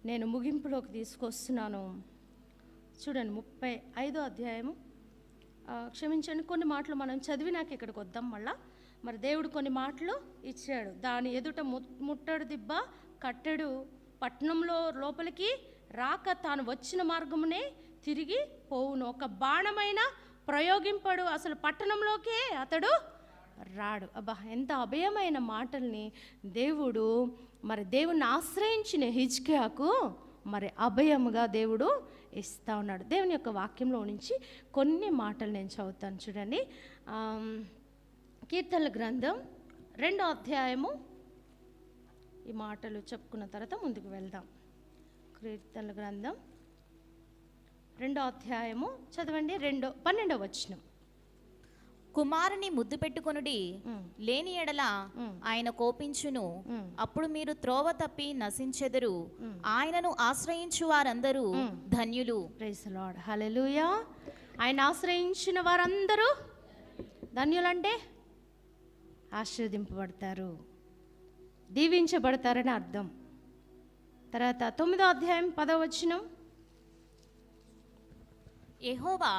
Speaker 2: నేను ముగింపులోకి తీసుకొస్తున్నాను. చూడండి 35వ అధ్యాయము, క్షమించండి, కొన్ని మాటలు మనం చదివినాక ఇక్కడికి వద్దాం మళ్ళా. మరి దేవుడు కొన్ని మాటలు ఇచ్చాడు. దాని ఎదుట ముట్టడు దిబ్బ కట్టెడు, పట్టణంలో లోపలికి రాక తాను వచ్చిన మార్గమునే తిరిగి పోవును, ఒక బాణమైన ప్రయోగింపడు, అసలు పట్టణంలోకే అతడు రాడు. అబ్బా, ఎంత అభయమైన మాటల్ని దేవుడు, మరి దేవుణ్ణి ఆశ్రయించిన హిజ్కియాకు మరి అభయముగా దేవుడు ఇస్తా ఉన్నాడు. దేవుని యొక్క వాక్యంలో నుంచి కొన్ని మాటలు నేను చదువుతాను. చూడండి, కీర్తనల గ్రంథం 2వ అధ్యాయము, ఈ మాటలు చెప్పుకున్న తర్వాత ముందుకు వెళ్దాం. కీర్తనల గ్రంథం 2వ అధ్యాయము చదవండి, 12వ వచనం.
Speaker 3: కుమారుని ముద్దు పెట్టుకొనుడి, లేని ఎడల ఆయన కోపించును, అప్పుడు మీరు త్రోవ తప్పి నశించెదరు, ఆయనను ఆశ్రయించు వారందరూ ధన్యులు.
Speaker 2: Praise the Lord, hallelujah. ఆయన ఆశ్రయించిన వారందరూ ధన్యులంటే ఆశీర్వదింపబడతారు, దీవించబడతారని అర్థం. తర్వాత 9వ అధ్యాయం 10వ వచనం.
Speaker 3: యెహోవా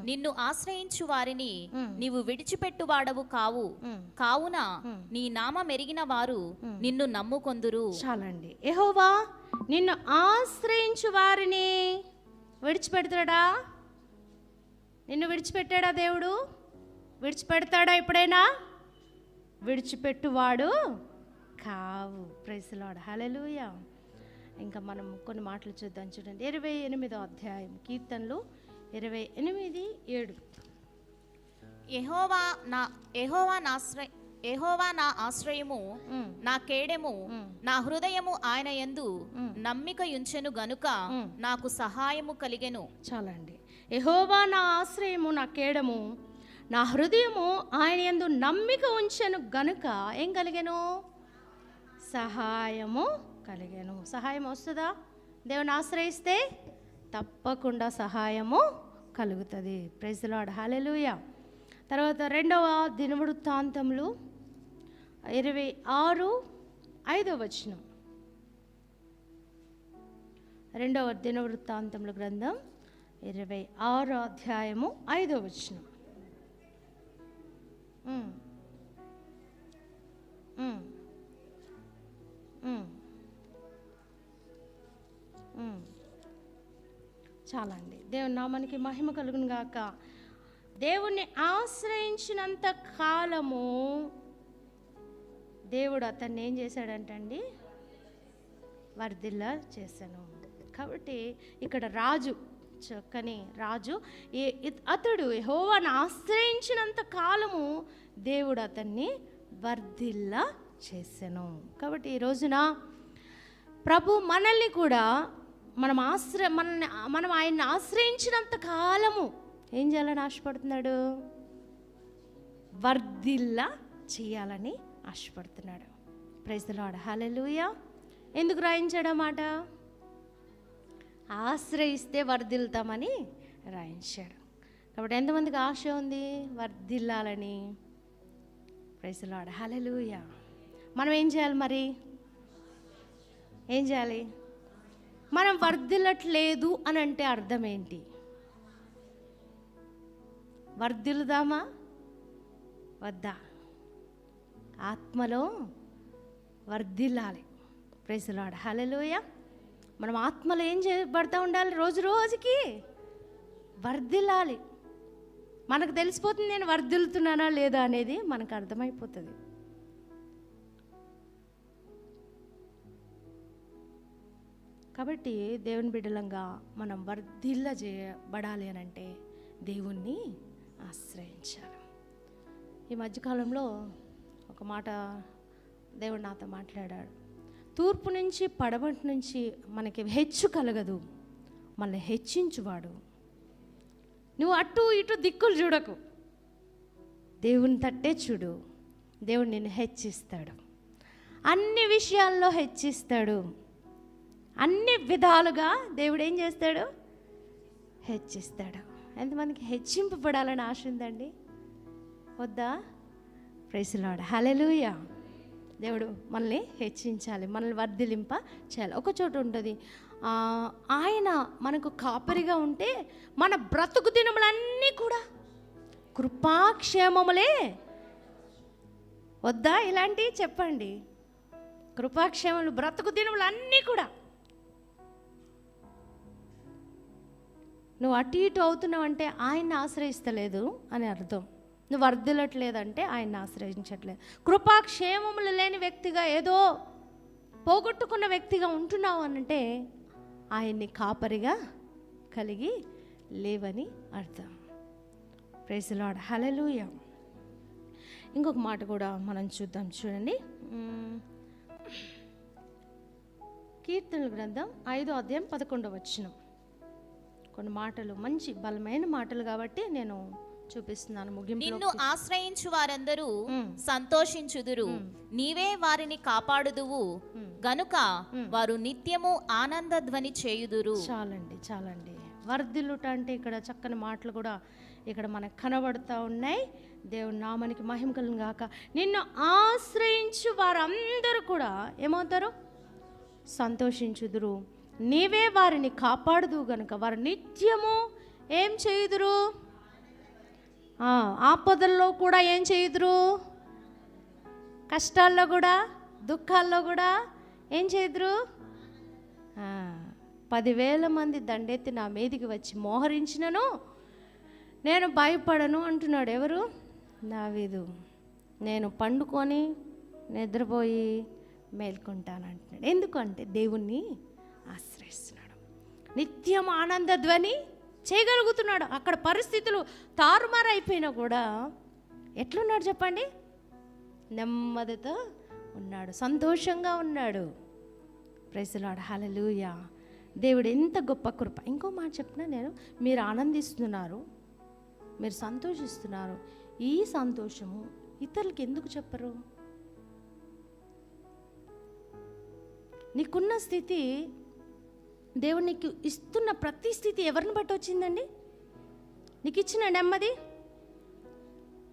Speaker 3: నిన్ను ఆశ్రయించు వారిని నీవు విడిచిపెట్టువాడవు కావు, కావున నీ నామం ఎరిగిన వారు నిన్ను నమ్ముకొందురు.
Speaker 2: చాలండి. యెహోవా నిన్ను ఆశ్రయించు వారిని విడిచిపెడతాడా? నిన్ను విడిచిపెట్టాడా దేవుడు? విడిచిపెడతాడా ఎప్పుడైనా? విడిచిపెట్టువాడు కావు. ప్రైజ్ ది లార్డ్, హల్లెలూయా. ఇంకా మనం కొన్ని మాటలు చూద్దాం. చూడండి 28వ అధ్యాయం, కీర్తనలు 28:7.
Speaker 3: యెహోవా నా ఆశ్రయము, నా కేడెము, నా హృదయము ఆయన యందు నమ్మిక యుంచెను గనుక నాకు సహాయము కలిగెను.
Speaker 2: చాలండి. యెహోవా నా ఆశ్రయము, నా కేడము, నా హృదయము ఆయన యందు నమ్మిక ఉంచెను గనుక ఏం కలిగాను? సహాయము కలిగాను. సహాయం వస్తుందా? దేవుని ఆశ్రయిస్తే తప్పకుండా సహాయము కలుగుతుంది. ప్రైజ్ ది లార్డ్, హల్లెలూయా. తర్వాత 2వ దినవృత్తాంతములు 26:5 2వ దినవృత్తాంతముల గ్రంథం 26:5. చాలండి. దేవుని నామానికి మహిమ కలుగును గాక. దేవుణ్ణి ఆశ్రయించినంత కాలము దేవుడు అతన్ని ఏం చేశాడంటండి? వర్ధిల్లా చేశాను. కాబట్టి ఇక్కడ రాజు, చక్కని రాజు, అతడు యెహోవాను ఆశ్రయించినంత కాలము దేవుడు అతన్ని వర్ధిల్లా చేశాను. కాబట్టి ఈ రోజున ప్రభు మనల్ని కూడా మనం ఆయన్ని ఆశ్రయించినంత కాలము ఏం చేయాలని ఆశపడుతున్నాడు? వర్ధిల్లా చేయాలని ఆశపడుతున్నాడు. Praise the Lord, hallelujah. ఎందుకు రాయించాడన్నమాట? ఆశ్రయిస్తే వర్ధిల్తామని రాయించాడు. కాబట్టి ఎంతమందికి ఆశ ఉంది వర్ధిల్లాలని? ప్రైజ్ ది లార్డ్, హల్లెలూయా. మనం ఏం చేయాలి మరి? ఏం చేయాలి? మనం వర్ధిల్లట్లేదు అని అంటే అర్థం ఏంటి? వర్ధిల్లుదామా వద్దా? ఆత్మలో వర్ధిల్లాలి. ప్రైజ్ ది లార్డ్, హల్లెలూయా. మనం ఆత్మలో ఏం చేయబడతా ఉండాలి? రోజు రోజుకి వర్ధిల్లాలి. మనకు తెలిసిపోతుంది నేను వర్ధిల్లుతున్నానా లేదా అనేది మనకు అర్థమైపోతుంది. కాబట్టి దేవుని బిడ్డలంగా మనం వర్ధిల్ల చేయబడాలి అని అంటే దేవుణ్ణి ఆశ్రయించాలి. ఈ మధ్యకాలంలో ఒక మాట దేవుడు నాతో మాట్లాడాడు. తూర్పు నుంచి పడమటి నుంచి మనకి హెచ్చు కలగదు, మనల్ని హెచ్చించువాడు. నువ్వు అటు ఇటు దిక్కులు చూడకు, దేవుని తట్టే చూడు. దేవుడు నిన్ను హెచ్చిస్తాడు, అన్ని విషయాల్లో హెచ్చిస్తాడు. అన్ని విధాలుగా దేవుడు ఏం చేస్తాడు? హెచ్చిస్తాడు. ఎంతమందికి హెచ్చింపబడాలని ఆశ ఉందండి? వద్దా? ప్రైజ్ ది లార్డ్, హల్లెలూయా. దేవుడు మనల్ని హెచ్చించాలి, మనల్ని వర్ధిలింప చేయాలి. ఒక చోటు ఉంటుంది, ఆయన మనకు కాపరిగా ఉంటే మన బ్రతుకు దినములన్నీ కూడా కృపాక్షేమములే. వద్దా? ఇలాంటివి చెప్పండి. కృపాక్షేమములు బ్రతుకు దినములన్నీ కూడా. నువ్వు అటు ఇటు అవుతున్నావంటే ఆయన్ని ఆశ్రయిస్తలేదు అని అర్థం. నువ్వు వర్ధిల్లట్లేదంటే ఆయన్ని ఆశ్రయించట్లేదు. కృపాక్షేమములు లేని వ్యక్తిగా, ఏదో పోగొట్టుకున్న వ్యక్తిగా ఉంటున్నావు అనంటే ఆయన్ని కాపరిగా కలిగి లేవని అర్థం. ప్రైజ్ ది లార్డ్, హల్లెలూయా. ఇంకొక మాట కూడా మనం చూద్దాం, చూడండి. కీర్తనల గ్రంథం 5:11 కొన్ని మాటలు, మంచి బలమైన మాటలు కాబట్టి నేను చూపిస్తున్నాను.
Speaker 3: నిన్ను ఆశ్రయించు వారందరూ సంతోషించుదురు, నీవే వారిని కాపాడుదువు గనుక వారు నిత్యము ఆనంద ధ్వని చేయుదురు.
Speaker 2: చాలండి, చాలండి. వర్ధిల్లుట అంటే ఇక్కడ చక్కని మాటలు కూడా ఇక్కడ మనకు కనబడుతూ ఉన్నాయి. దేవుని నామానికి మహిమ కలుగును గాక. నిన్ను ఆశ్రయించు వారందరూ కూడా ఏమవుతారు? సంతోషించుదురు, నీవే వారిని కాపాడుదు గనుక వారు నిత్యము ఏం చేయుదురు? ఆపదల్లో కూడా ఏం చేయుదురు? కష్టాల్లో కూడా, దుఃఖాల్లో కూడా ఏం చేయుదురు? 10,000 మంది దండెత్తి నా మీదికి వచ్చి మోహరించినను నేను భయపడను అంటున్నాడు. ఎవరు? దావీదు. నేను పండుకొని నిద్రపోయి మేల్కొంటాను అంటున్నాడు. ఎందుకంటే దేవుణ్ణి ఆశ్రయిస్తున్నాడు, నిత్యం ఆనంద ధ్వని చేయగలుగుతున్నాడు. అక్కడ పరిస్థితులు తారుమారైపోయినా కూడా ఎట్లున్నాడు చెప్పండి? నెమ్మదితో ఉన్నాడు, సంతోషంగా ఉన్నాడు. ప్రైజ్ ది లార్డ్, హల్లెలూయా. దేవుడు ఎంత గొప్ప కృప. ఇంకో మాట చెప్పినా నేను, మీరు ఆనందిస్తున్నారు, మీరు సంతోషిస్తున్నారు. ఈ సంతోషము ఇతరులకి ఎందుకు చెప్పరు? నీకున్న స్థితి, దేవుడు నీకు ఇస్తున్న ప్రతి స్థితి ఎవరిని బట్టి వచ్చిందండి? నీకు ఇచ్చిన నెమ్మది,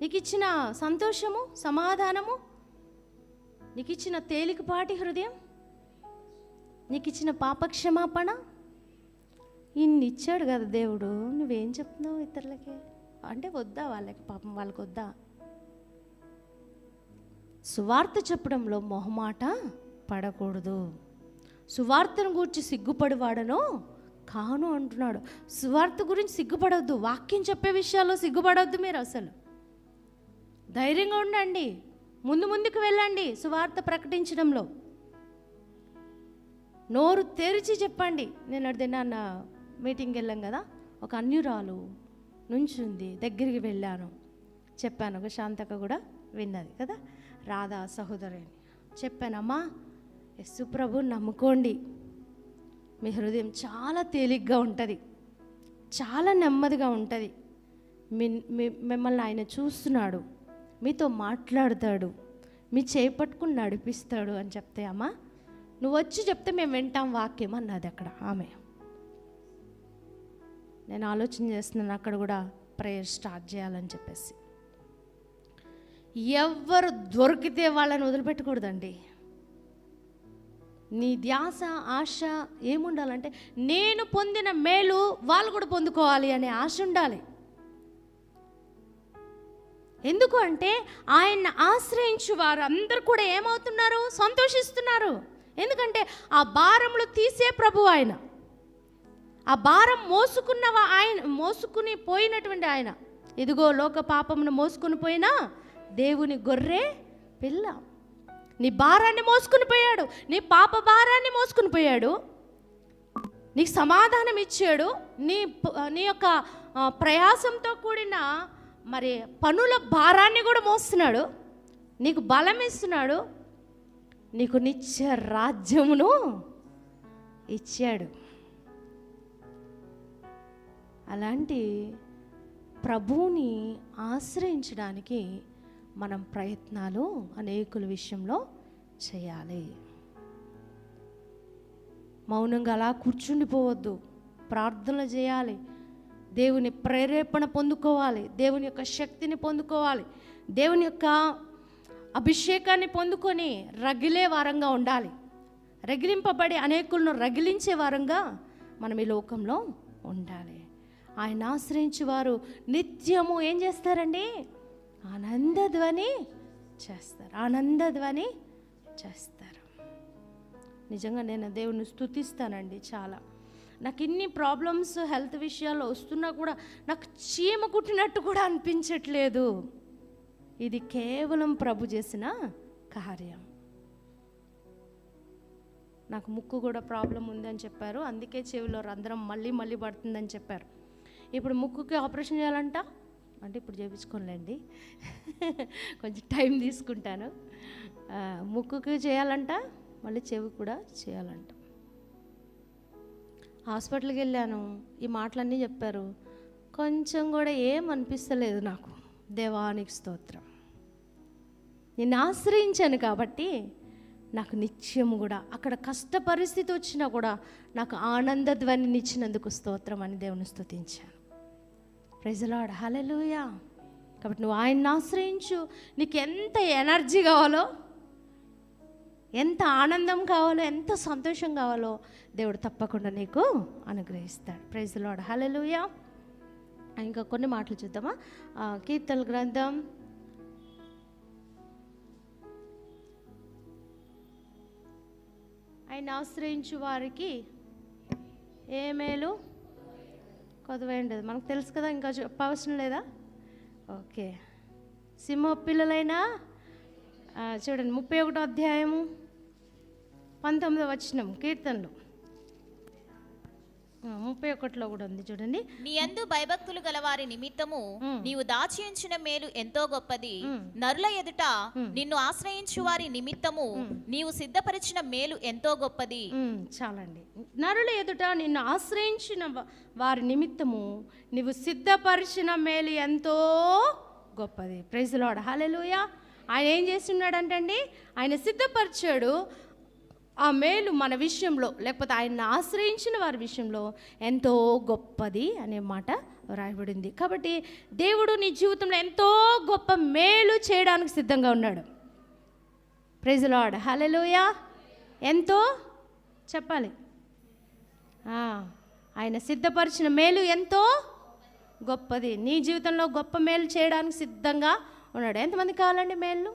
Speaker 2: నీకు ఇచ్చిన సంతోషము, సమాధానము, నీకు ఇచ్చిన తేలికపాటి హృదయం, నీకు ఇచ్చిన పాపక్షమాపణ, ఇన్ని ఇచ్చాడు కదా దేవుడు. నువ్వేం చెప్తున్నావు ఇతరులకి? అంటే వద్దా వాళ్ళకి? పాపం వాళ్ళకి వద్దా? సువార్త చెప్పడంలో మొహమాట పడకూడదు. సువార్తను గురించి సిగ్గుపడివాడను కాను అంటున్నాడు. సువార్త గురించి సిగ్గుపడవద్దు. వాక్యం చెప్పే విషయాల్లో సిగ్గుపడవద్దు. మీరు అసలు ధైర్యంగా ఉండండి, ముందుకు వెళ్ళండి. సువార్త ప్రకటించడంలో నోరు తెరిచి చెప్పండి. నేను అడిగిన మీటింగ్కి వెళ్ళాం కదా, ఒక అన్యురాలు నుంచుంది, దగ్గరికి వెళ్ళాను, చెప్పాను. ఒక శాంతక కూడా విన్నది కదా, రాధా సహోదరి అని చెప్పానమ్మా, యేసు ప్రభువుని నమ్ముకోండి, మీ హృదయం చాలా తేలిగ్గా ఉంటుంది, చాలా నెమ్మదిగా ఉంటుంది. మిమ్మల్ని ఆయన చూస్తున్నాడు, మీతో మాట్లాడతాడు, మీ చేపట్టుకుని నడిపిస్తాడు అని చెప్తే, అమ్మా నువ్వు వచ్చి చెప్తే మేము వింటాం వాక్యం అన్నది అక్కడ ఆమె. నేను ఆలోచన చేస్తున్నాను అక్కడ కూడా ప్రేయర్ స్టార్ట్ చేయాలని చెప్పేసి. ఎవరు దొరికితే వాళ్ళని వదిలిపెట్టకూడదండి. నీ ధ్యాస, ఆశ ఏముండాలంటే నేను పొందిన మేలు వాళ్ళు కూడా పొందుకోవాలి అనే ఆశ ఉండాలి. ఎందుకు అంటే ఆయన్ని ఆశ్రయించు వారు అందరూ కూడా ఏమవుతున్నారు? సంతోషిస్తున్నారు. ఎందుకంటే ఆ భారములు తీసే ప్రభు ఆయన, ఆ భారం మోసుకుని పోయినటువంటి ఆయన. ఇదిగో లోక పాపమును మోసుకుని పోయినా దేవుని గొర్రె పిల్ల. నీ భారాన్ని మోసుకుని పోయాడు, నీ పాప భారాన్ని మోసుకుని పోయాడు, నీకు సమాధానం ఇచ్చాడు. నీ యొక్క ప్రయాసంతో కూడిన మరి పనుల భారాన్ని కూడా మోస్తున్నాడు, నీకు బలం ఇస్తున్నాడు, నీకు నిత్య రాజ్యమును ఇచ్చాడు. అలాంటి ప్రభువుని ఆశ్రయించడానికి మనం ప్రయత్నాలు అనేకుల విషయంలో చేయాలి. మౌనంగా అలా కూర్చుండిపోవద్దు, ప్రార్థనలు చేయాలి, దేవుని ప్రేరేపణ పొందుకోవాలి, దేవుని యొక్క శక్తిని పొందుకోవాలి, దేవుని యొక్క అభిషేకాన్ని పొందుకొని రగిలే వారంగా ఉండాలి. రగిలింపబడి అనేకులను రగిలించే వారంగా మనం ఈ లోకంలో ఉండాలి. ఆయన ఆశ్రయించే వారు నిత్యము ఏం చేస్తారండి? ఆనందధ్వని చేస్తారు, ఆనందధ్వని చేస్తారు. నిజంగా నేను దేవుని స్తుతిస్తానండి. చాలా నాకు ఇన్ని ప్రాబ్లమ్స్ హెల్త్ విషయాల్లో వస్తున్నా కూడా నాకు చీమ కుట్టినట్టు కూడా అనిపించట్లేదు. ఇది కేవలం ప్రభు చేసిన కార్యం. నాకు ముక్కు కూడా ప్రాబ్లం ఉందని చెప్పారు, అందుకే చెవిలో రంధ్రం మళ్ళీ పడుతుందని చెప్పారు. ఇప్పుడు ముక్కుకి ఆపరేషన్ చేయాలంట అంటే ఇప్పుడు చేయించుకోలేండి, కొంచెం టైం తీసుకుంటాను. ముక్కుకి చేయాలంట, మళ్ళీ చెవి కూడా చేయాలంట. హాస్పిటల్కి వెళ్ళాను, ఈ మాటలన్నీ చెప్పారు. కొంచెం కూడా ఏం అనిపిస్తలేదు నాకు. దేవానికి స్తోత్రం. నేను ఆశ్రయించాను కాబట్టి నాకు నిత్యము కూడా అక్కడ కష్ట పరిస్థితి వచ్చినా కూడా నాకు ఆనందధ్వనిని ఇచ్చినందుకు స్తోత్రం అని దేవుని స్తుతించాను. Praise the Lord, hallelujah. కాబట్టి నువ్వు ఆయన్ని ఆశ్రయించు. నీకు ఎంత ఎనర్జీ కావాలో, ఎంత ఆనందం కావాలో, ఎంత సంతోషం కావాలో దేవుడు తప్పకుండా నీకు అనుగ్రహిస్తాడు. ప్రైజ్ ది లార్డ్, హల్లెలూయా. ఇంకా కొన్ని మాటలు చూద్దామా? కీర్తనల గ్రంథం 'ఆయన ఆశ్రయించు వారికి ఏ మేలు కొదవైండదు'. మనకు తెలుసు కదా, ఇంకా చెప్పవసరం లేదా? ఓకే. సింహ పిల్లలైనా చూడండి 31వ అధ్యాయము 19వ వచనం కీర్తనలు.
Speaker 4: 31లో కూడా ఉంది చూడండి.
Speaker 3: నీ యందు భయభక్తులు గలవారి నిమిత్తము నీవు దాచి ఉంచిన మేలు ఎంతో గొప్పది. నరుల ఎదుట నిన్ను ఆశ్రయించు వారి నిమిత్తము నీవు సిద్ధపరిచిన మేలు ఎంతో గొప్పది.
Speaker 4: చాలండి. నరుల ఎదుట నిన్ను ఆశ్రయించిన వారి నిమిత్తము నీవు సిద్ధపరిచిన మేలు ఎంతో గొప్పది. Praise lord, hallelujah. ఆయన ఏం చేస్తున్నాడంటే అండి, ఆయన సిద్ధపరిచాడు. ఆ మేలు మన విషయంలో, లేకపోతే ఆయన్ని ఆశ్రయించిన వారి విషయంలో ఎంతో గొప్పది అనే మాట రాయబడింది. కాబట్టి దేవుడు నీ జీవితంలో ఎంతో గొప్ప మేలు చేయడానికి సిద్ధంగా ఉన్నాడు. ప్రైజ్ లార్డ్, హల్లెలూయా. ఎంతో చెప్పాలి. ఆయన సిద్ధపరిచిన మేలు ఎంతో గొప్పది. నీ జీవితంలో గొప్ప మేలు చేయడానికి సిద్ధంగా ఉన్నాడు. ఎంతమంది కావాలండి మేలు?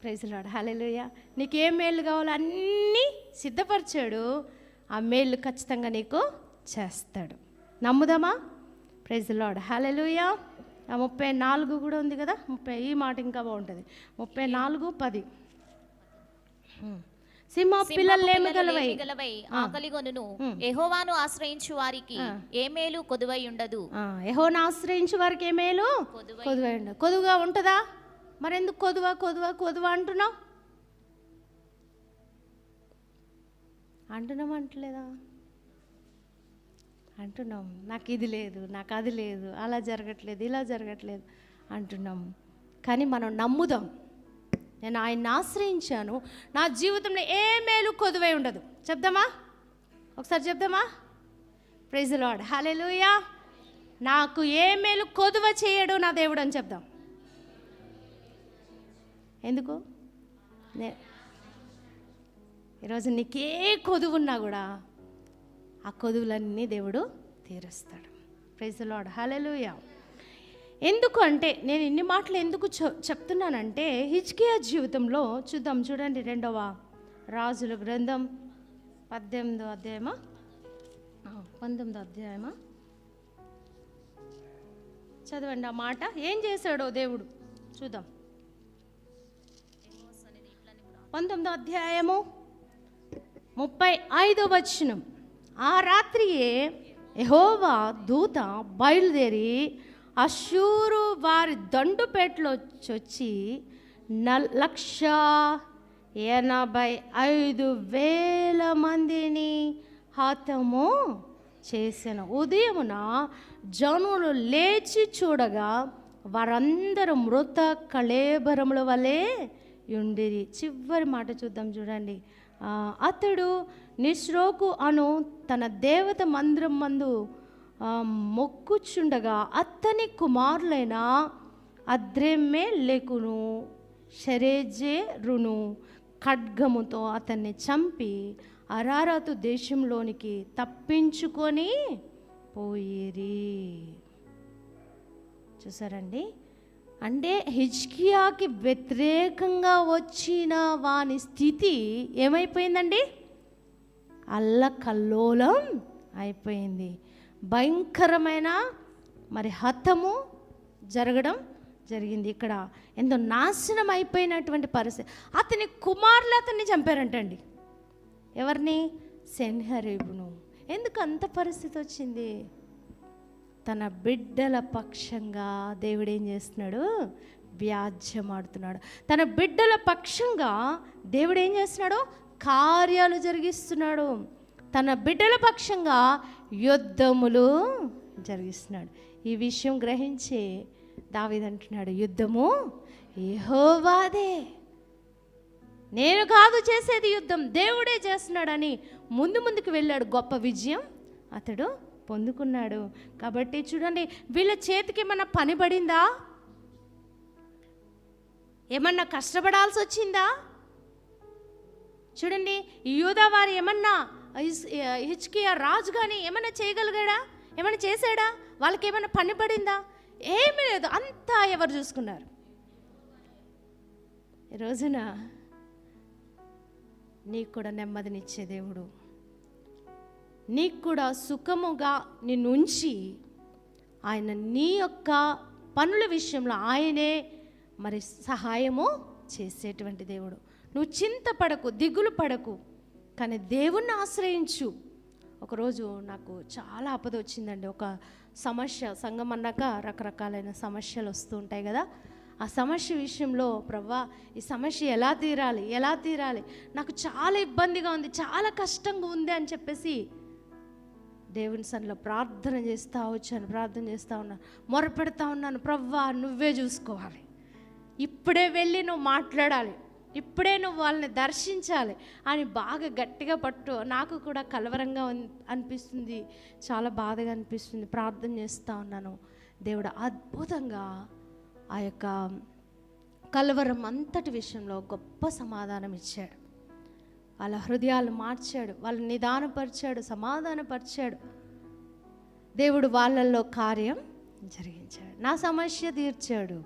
Speaker 4: Praise lord, hallelujah. నీకు ఏ మేలు కావాలో అన్నీ సిద్ధపరిచాడు. ఆ మేలు ఖచ్చితంగా నీకు చేస్తాడు. నమ్ముదామా? ప్రైజ్ లార్డ్, హల్లెలూయా. 34 కూడా ఉంది కదా, ఈ మాట ఇంకా బాగుంటుంది. 34:10 సింహ పిల్లలేమి గలవై
Speaker 3: ఆకలిగొనును యెహోవాను ఆశ్రయించు వారికి ఏ మేలు కొదువై ఉండదు.
Speaker 4: యెహోవాను ఆశ్రయించు వారికి ఏ మేలు కొదువై ఉండదు. కొదువుగా ఉంటుందా? మరెందుకు కొదువా అంటున్నావు? అంటలేదా? అంటున్నాం. నాకు ఇది లేదు, నాకు అది లేదు, అలా జరగట్లేదు, ఇలా జరగట్లేదు అంటున్నాం. కానీ మనం నమ్ముదాం, నేను ఆయన్ని ఆశ్రయించాను, నా జీవితంలో ఏ మేలు కొదువై ఉండదు. చెప్దామా? ఒకసారి చెప్దామా? ప్రైజ్ లార్డ్, హల్లెలూయా. నాకు ఏ మేలు కొదువ చేయడు నా దేవుడు అని చెప్దాం. ఎందుకు? ఈరోజు నీకే కొదువు ఉన్నా కూడా ఆ కొదువులన్నీ దేవుడు తీరుస్తాడు. Praise lord, hallelujah. ఎందుకు అంటే నేను ఇన్ని మాటలు ఎందుకు చెప్తున్నానంటే, హిజ్కియా జీవితంలో చూద్దాం. చూడండి, 2వ రాజుల గ్రంథం 19వ అధ్యాయమా 19వ అధ్యాయమా చదవండి. ఆ మాట ఏం చేశాడో దేవుడు చూద్దాం. 19వ అధ్యాయము 35వ వచనం. ఆ రాత్రియే యెహోవా దూత బయలుదేరి అష్షూరు వారి దండుపేటలో వచ్చి 1,85,000 మందిని హతము చేసెను. ఉదయమున జనులు లేచి చూడగా వారందరూ మృత కళేబరముల వలె ఉండిరి. చివరి మాట చూద్దాం, చూడండి. అతడు నిస్రోకు అను తన దేవత మందిరం మందు మొక్కుచుండగా అతని కుమారులైన అద్రెమ్మెలెకును షరెజెరును ఖడ్గముతో అతన్ని చంపి అరారాతు దేశంలోనికి తప్పించుకొని పోయిరి. చూసారండి, అంటే హిజ్కియాకి వ్యతిరేకంగా వచ్చిన వాని స్థితి ఏమైపోయిందండి? అల్లకల్లోలం అయిపోయింది. భయంకరమైన హతము జరగడం జరిగింది. ఇక్కడ ఎంతో నాశనం అయిపోయినటువంటి పరిస్థితి. అతని కుమారులు అతన్ని చంపారంటండి. ఎవరిని? సెన్హెరీబును. ఎందుకు అంత పరిస్థితి వచ్చింది? తన బిడ్డల పక్షంగా దేవుడు ఏం చేస్తున్నాడు? వ్యాజ్యమాడుతున్నాడు. తన బిడ్డల పక్షంగా దేవుడు ఏం చేస్తున్నాడు? కార్యాలు జరిగిస్తున్నాడు. తన బిడ్డల పక్షంగా యుద్ధములు జరిగిస్తున్నాడు. ఈ విషయం గ్రహించి దావీదు అంటున్నాడు, యుద్ధము యెహోవాదే, నేను కాదు చేసేది యుద్ధం, దేవుడే చేస్తున్నాడని ముందుకు వెళ్ళాడు. గొప్ప విజయం అతడు పొందుకున్నాడు. కాబట్టి చూడండి, వీళ్ళ చేతికి ఏమన్నా పని పడిందా? ఏమన్నా కష్టపడాల్సి వచ్చిందా? చూడండి, యూదా వారు ఏమన్నా హిజ్కియా రాజు కానీ ఏమన్నా చేయగలిగాడా? ఏమన్నా చేశాడా? వాళ్ళకి ఏమన్నా పని పడిందా? ఏమీ లేదు. అంతా ఎవరు చూసుకున్నారు? ఈ రోజున నీకు కూడా నెమ్మదినిచ్చే దేవుడు, నీకు కూడా సుఖముగా నిన్ను ఉంచి ఆయన నీ యొక్క పనుల విషయంలో ఆయనే సహాయము చేసేటువంటి దేవుడు. నువ్వు చింతపడకు, దిగులు పడకు, కానీ దేవుణ్ణి ఆశ్రయించు. ఒకరోజు నాకు చాలా ఆపద వచ్చిందండి. ఒక సమస్య, సంఘం అన్నాక రకరకాలైన సమస్యలు వస్తూ ఉంటాయి కదా. ఆ సమస్య విషయంలో ప్రభువా ఈ సమస్య ఎలా తీరాలి, నాకు చాలా ఇబ్బందిగా ఉంది, చాలా కష్టంగా ఉంది అని చెప్పేసి దేవుని సన్నిధిలో ప్రార్థన చేస్తూ ఉన్నాను, మొరపెడతా ఉన్నాను. ప్రభువా నువ్వే చూసుకోవాలి, ఇప్పుడే వెళ్ళి నువ్వు మాట్లాడాలి, ఇప్పుడే నువ్వు వాళ్ళని దర్శించాలి అని బాగా గట్టిగా నాకు కూడా కలవరంగా అనిపిస్తుంది, చాలా బాధగా అనిపిస్తుంది. ప్రార్థన చేస్తూ ఉన్నాను. దేవుడు అద్భుతంగా ఆ యొక్క కలవరం అంతటి విషయంలో గొప్ప సమాధానం ఇచ్చాడు. వాళ్ళ హృదయాలు మార్చాడు, వాళ్ళని నిదానపరిచాడు, సమాధానపరిచాడు. దేవుడు వాళ్ళల్లో కార్యం జరిగించాడు, నా సమస్య తీర్చాడు.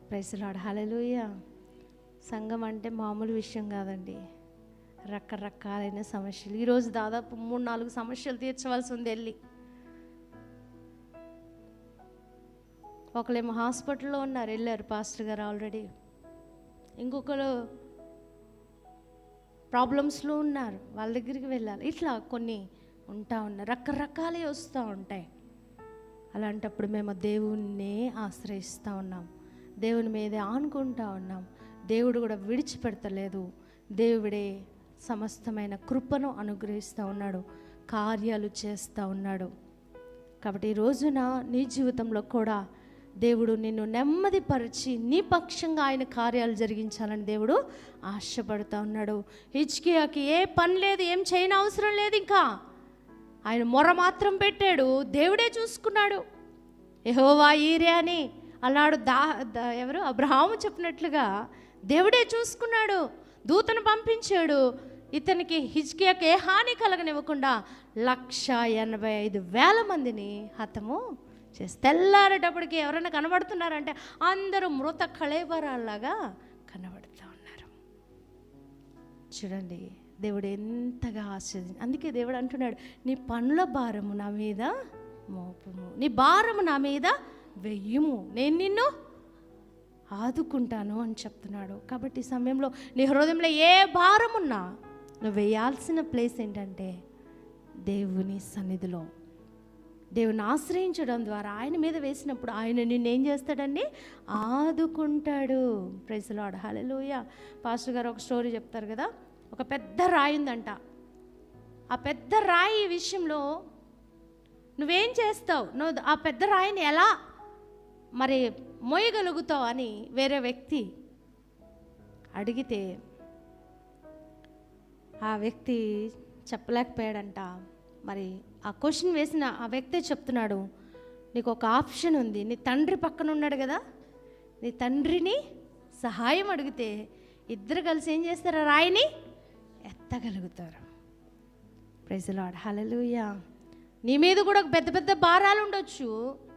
Speaker 4: ప్రైజ్ ది లార్డ్, హల్లెలూయా. సంఘం అంటే మామూలు విషయం కాదండి, రకరకాలైన సమస్యలు. ఈరోజు దాదాపు 3-4 సమస్యలు తీర్చవలసి ఉంది వెళ్ళి. ఒకళ్ళేమో హాస్పిటల్లో ఉన్నారు, వెళ్ళారు పాస్టర్ గారు ఆల్రెడీ. ఇంకొకరు ప్రాబ్లమ్స్లో ఉన్నారు, వాళ్ళ దగ్గరికి వెళ్ళాలి. ఇట్లా కొన్ని ఉన్నారు, రకరకాలే వస్తూ ఉంటాయి. అలాంటప్పుడు మేము దేవుణ్ణే ఆశ్రయిస్తూ ఉన్నాం, దేవుని మీదే ఆనుకుంటా ఉన్నాం. దేవుడు కూడా విడిచిపెడతలేదు, దేవుడే సమస్తమైన కృపను అనుగ్రహిస్తూ ఉన్నాడు, కార్యాలు చేస్తూ ఉన్నాడు. కాబట్టి ఈ రోజున నీ జీవితంలో కూడా దేవుడు నిన్ను నెమ్మదిపరిచి నీ పక్షంగా ఆయన కార్యాలు జరిగించాలని దేవుడు ఆశపడుతూ ఉన్నాడు. హిజ్కియాకి ఏ పని లేదు, ఏం చేయని అవసరం లేదు. ఇంకా ఆయన మొర మాత్రం పెట్టాడు, దేవుడే చూసుకున్నాడు. యెహోవా ఈరే అని అన్నాడు. ఎవరు అబ్రహాము చెప్పినట్లుగా దేవుడే చూసుకున్నాడు, దూతను పంపించాడు. ఇతనికి హిజ్కియాకి ఏ హాని కలగనివ్వకుండా 185,000 మందిని హతము చేసి తెల్లారేటప్పటికి ఎవరైనా కనబడుతున్నారంటే అందరూ మృత కళేబరాల్లాగా కనబడుతూ ఉన్నారు. చూడండి దేవుడు ఎంతగా ఆశ్చర్యం. అందుకే దేవుడు అంటున్నాడు, నీ పనుల భారము నా మీద మోపుము, నీ భారము నా మీద వెయ్యుము, నేను నిన్ను ఆదుకుంటాను అని చెప్తున్నాడు. కాబట్టి ఈ సమయంలో నీ హృదయంలో ఏ భారమున్నా నువ్వు వేయాల్సిన ప్లేస్ ఏంటంటే దేవుని సన్నిధిలో. దేవుని ఆశ్రయించడం ద్వారా ఆయన మీద వేసినప్పుడు ఆయన నిన్నేం చేస్తాడండి, ఆదుకుంటాడు. Praise the Lord, hallelujah. Pastor గారు ఒక స్టోరీ చెప్తారు కదా. ఒక పెద్ద రాయి ఉందంట. ఆ పెద్ద రాయి విషయంలో నువ్వేం చేస్తావు, నువ్వు ఆ పెద్ద రాయిని ఎలా మరి మోయగలుగుతావు అని వేరే వ్యక్తి అడిగితే ఆ వ్యక్తి చెప్పలేకపోయాడంట. మరి ఆ క్వశ్చన్ వేసిన ఆ వ్యక్తి చెప్తున్నాడు, నీకు ఒక ఆప్షన్ ఉంది, నీ తండ్రి పక్కన ఉన్నాడు కదా, నీ తండ్రిని సహాయం అడిగితే ఇద్దరు కలిసి ఏం చేస్తారు, రాయిని ఎత్తగలుగుతారు. Praise the Lord, hallelujah. నీ మీద కూడా పెద్ద పెద్ద భారాలు ఉండొచ్చు,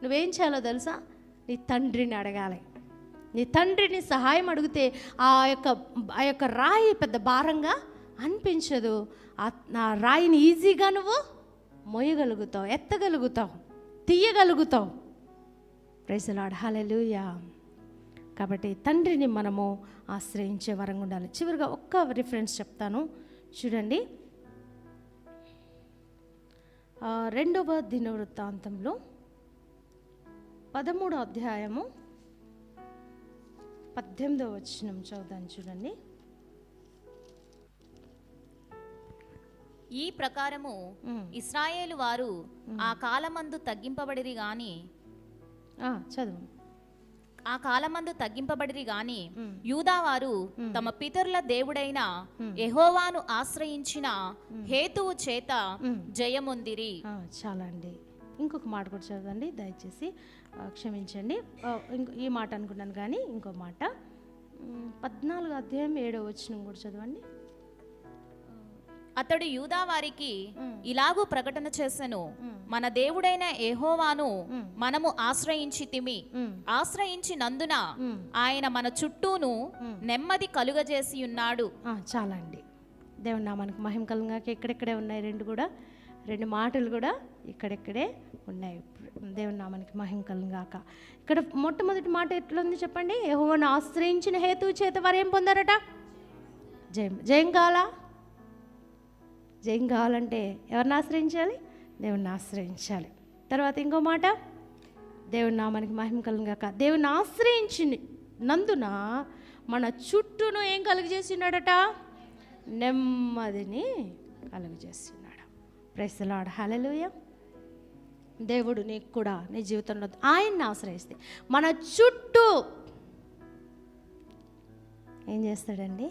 Speaker 4: నువ్వేం చేయాలో తెలుసా, నీ తండ్రిని అడగాలి. నీ తండ్రిని సహాయం అడిగితే ఆ యొక్క రాయి పెద్ద భారంగా అనిపించదు. ఆ రాయిని ఈజీగా నువ్వు మోయగలుగుతావు, ఎత్తగలుగుతావు, తీయగలుగుతావు. Praise the Lord, hallelujah. కాబట్టి తండ్రిని మనము ఆశ్రయించే వరంగా ఉండాలి. చివరిగా ఒక్క రిఫరెన్స్ చెప్తాను చూడండి. 2వ దినవృత్తాంతంలో 13వ అధ్యాయము 18వ వచనం చదువుతాను చూడండి.
Speaker 3: ఈ ప్రకారము ఇశ్రాయేలు వారు ఆ కాలమందు తగ్గింపబడిరి గాని
Speaker 4: చదువు
Speaker 3: ఆ కాలమందు తగ్గింపబడిరి గాని యూదావారు తమ పితరుల దేవుడైన యెహోవాను ఆశ్రయించిన హేతువు చేత జయమొందిరి.
Speaker 4: చాలా అండి. ఇంకొక మాట కూడా చదవండి దయచేసి, క్షమించండి. ఈ మాట అనుకున్నాను కానీ ఇంకో మాట 14వ అధ్యాయం 7వ వచనం కూడా చదవండి.
Speaker 3: అతడు యూదా వారికి ఇలాగూ ప్రకటన చేసెను, మన దేవుడైన యెహోవాను మనము ఆశ్రయించితిమి, ఆశ్రయించినందున ఆయన మన చుట్టూను నెమ్మది కలుగజేసి ఉన్నాడు.
Speaker 4: చాలా అండి. దేవుని నామానికి మహిమ కలుగాక. ఇక్కడెక్కడే ఉన్నాయి రెండు మాటలు కూడా ఇక్కడెక్కడే ఉన్నాయి. దేవుని నామానికి మహిమ కలుగాక. ఇక్కడ మొట్టమొదటి మాట ఎట్లుంది చెప్పండి, యెహోవాను ఆశ్రయించిన హేతువు చేత వారు ఏం పొందారట, జయం. జయం కావాలా? జయం కావాలంటే ఎవరిని ఆశ్రయించాలి? దేవుణ్ణి ఆశ్రయించాలి. తర్వాత ఇంకో మాట, దేవుని నామానికి మహిమ కలుగాక. దేవుని ఆశ్రయించి నందున మన చుట్టూను ఏం కలుగజేస్తున్నాడట? నెమ్మదిని కలుగజేస్తున్నాడు. ప్రైజ్ ది లార్డ్, హల్లెలూయా. దేవుడు నీకు కూడా నీ జీవితంలో ఆయన్ని ఆశ్రయిస్తే మన చుట్టూ ఏం చేస్తాడండి?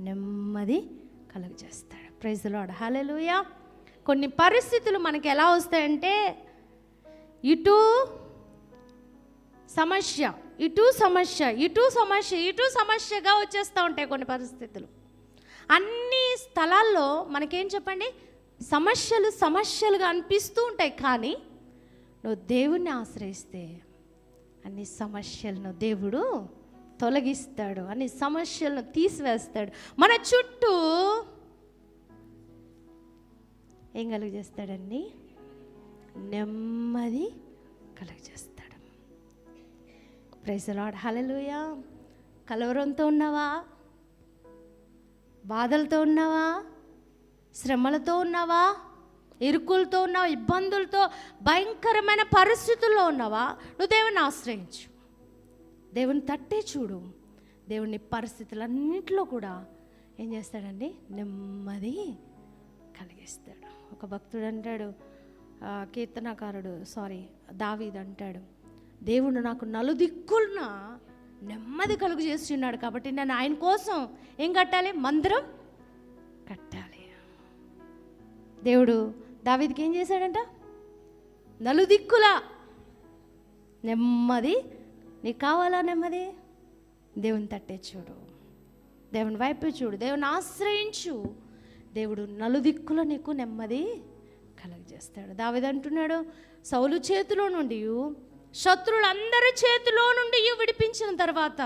Speaker 4: నెమ్మది కలుగజేస్తాడు. ప్రైజ్ ది లార్డ్, హల్లెలూయా. కొన్ని పరిస్థితులు మనకి ఎలా వస్తాయంటే ఇటు సమస్య, ఇటు సమస్య, ఇటు సమస్య, ఇటు సమస్యగా వచ్చేస్తూ ఉంటాయి కొన్ని పరిస్థితులు. అన్ని స్థలాల్లో మనకేం చెప్పండి, సమస్యలుగా అనిపిస్తూ ఉంటాయి. కానీ నువ్వు దేవుణ్ణి ఆశ్రయిస్తే అన్ని సమస్యలను దేవుడు తొలగిస్తాడు, అన్ని సమస్యలను తీసివేస్తాడు. మన చుట్టూ ఏం కలుగజేస్తాడండి? నెమ్మది కలుగజేస్తాడు. ప్రైజ్ ది లార్డ్, హల్లెలూయా. కలవరంతో ఉన్నావా? బాధలతో ఉన్నావా? శ్రమలతో ఉన్నావా? ఇరుకులతో ఉన్నావా? ఇబ్బందులతో భయంకరమైన పరిస్థితుల్లో ఉన్నావా? నువ్వు దేవుని ఆశ్రయించు, దేవుని తట్టే చూడు. దేవుని పరిస్థితులన్నింటిలో కూడా ఏం చేస్తాడండి? నెమ్మది కలిగిస్తాడు. ఒక భక్తుడు అంటాడు, కీర్తనకారుడు దావీదు అంటాడు, దేవుడు నాకు నలుదిక్కులున నెమ్మది కలుగు చేస్తున్నాడు కాబట్టి నేను ఆయన కోసం ఏం కట్టాలి? మందిరం కట్టాలి. దేవుడు దావీదుకి ఏం చేశాడంట? నలుదిక్కుల నెమ్మది. నీకు కావాలా నెమ్మది? దేవుని తట్టే చూడు, దేవుని వైపు చూడు, దేవుని ఆశ్రయించు. దేవుడు నలుదిక్కుల నీకు నెమ్మది కలుగజేస్తాడు. దావీదు అంటున్నాడు, సౌలు చేతిలో నుండి, శత్రువులందరి చేతిలో నుండి విడిపించిన తర్వాత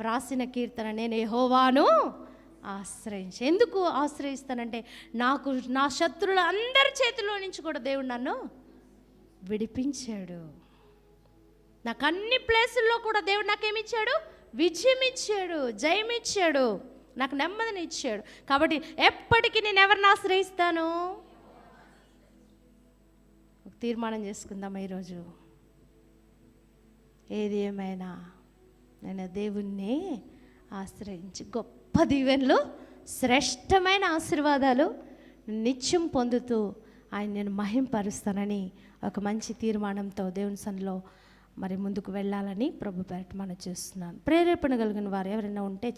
Speaker 4: వ్రాసిన కీర్తన, నేను యెహోవాను ఆశ్రయించి. ఎందుకు ఆశ్రయిస్తానంటే నా శత్రువుల అందరి చేతిలో నుంచి కూడా దేవుడు నన్ను విడిపించాడు. నాకు అన్ని ప్లేసుల్లో కూడా దేవుడు నాకేమిచ్చాడు? విజయం ఇచ్చాడు, జయం ఇచ్చాడు, నాకు నెమ్మదిని ఇచ్చాడు. కాబట్టి ఎప్పటికీ నేను ఎవరిని ఆశ్రయిస్తాను? ఒక తీర్మానం చేసుకుందాం ఈరోజు. ఏది ఏమైనా నేను దేవుణ్ణి ఆశ్రయించి గొప్ప దీవెనలు, శ్రేష్టమైన ఆశీర్వాదాలు నిత్యం పొందుతూ ఆయన నేను మహింపరుస్తానని ఒక మంచి తీర్మానంతో దేవుని సన్నిధిలో మరి ముందుకు వెళ్ళాలని ప్రభు పేరిట మనం చేస్తున్నాను. ప్రేరేపణ కలిగిన వారు ఎవరైనా ఉంటే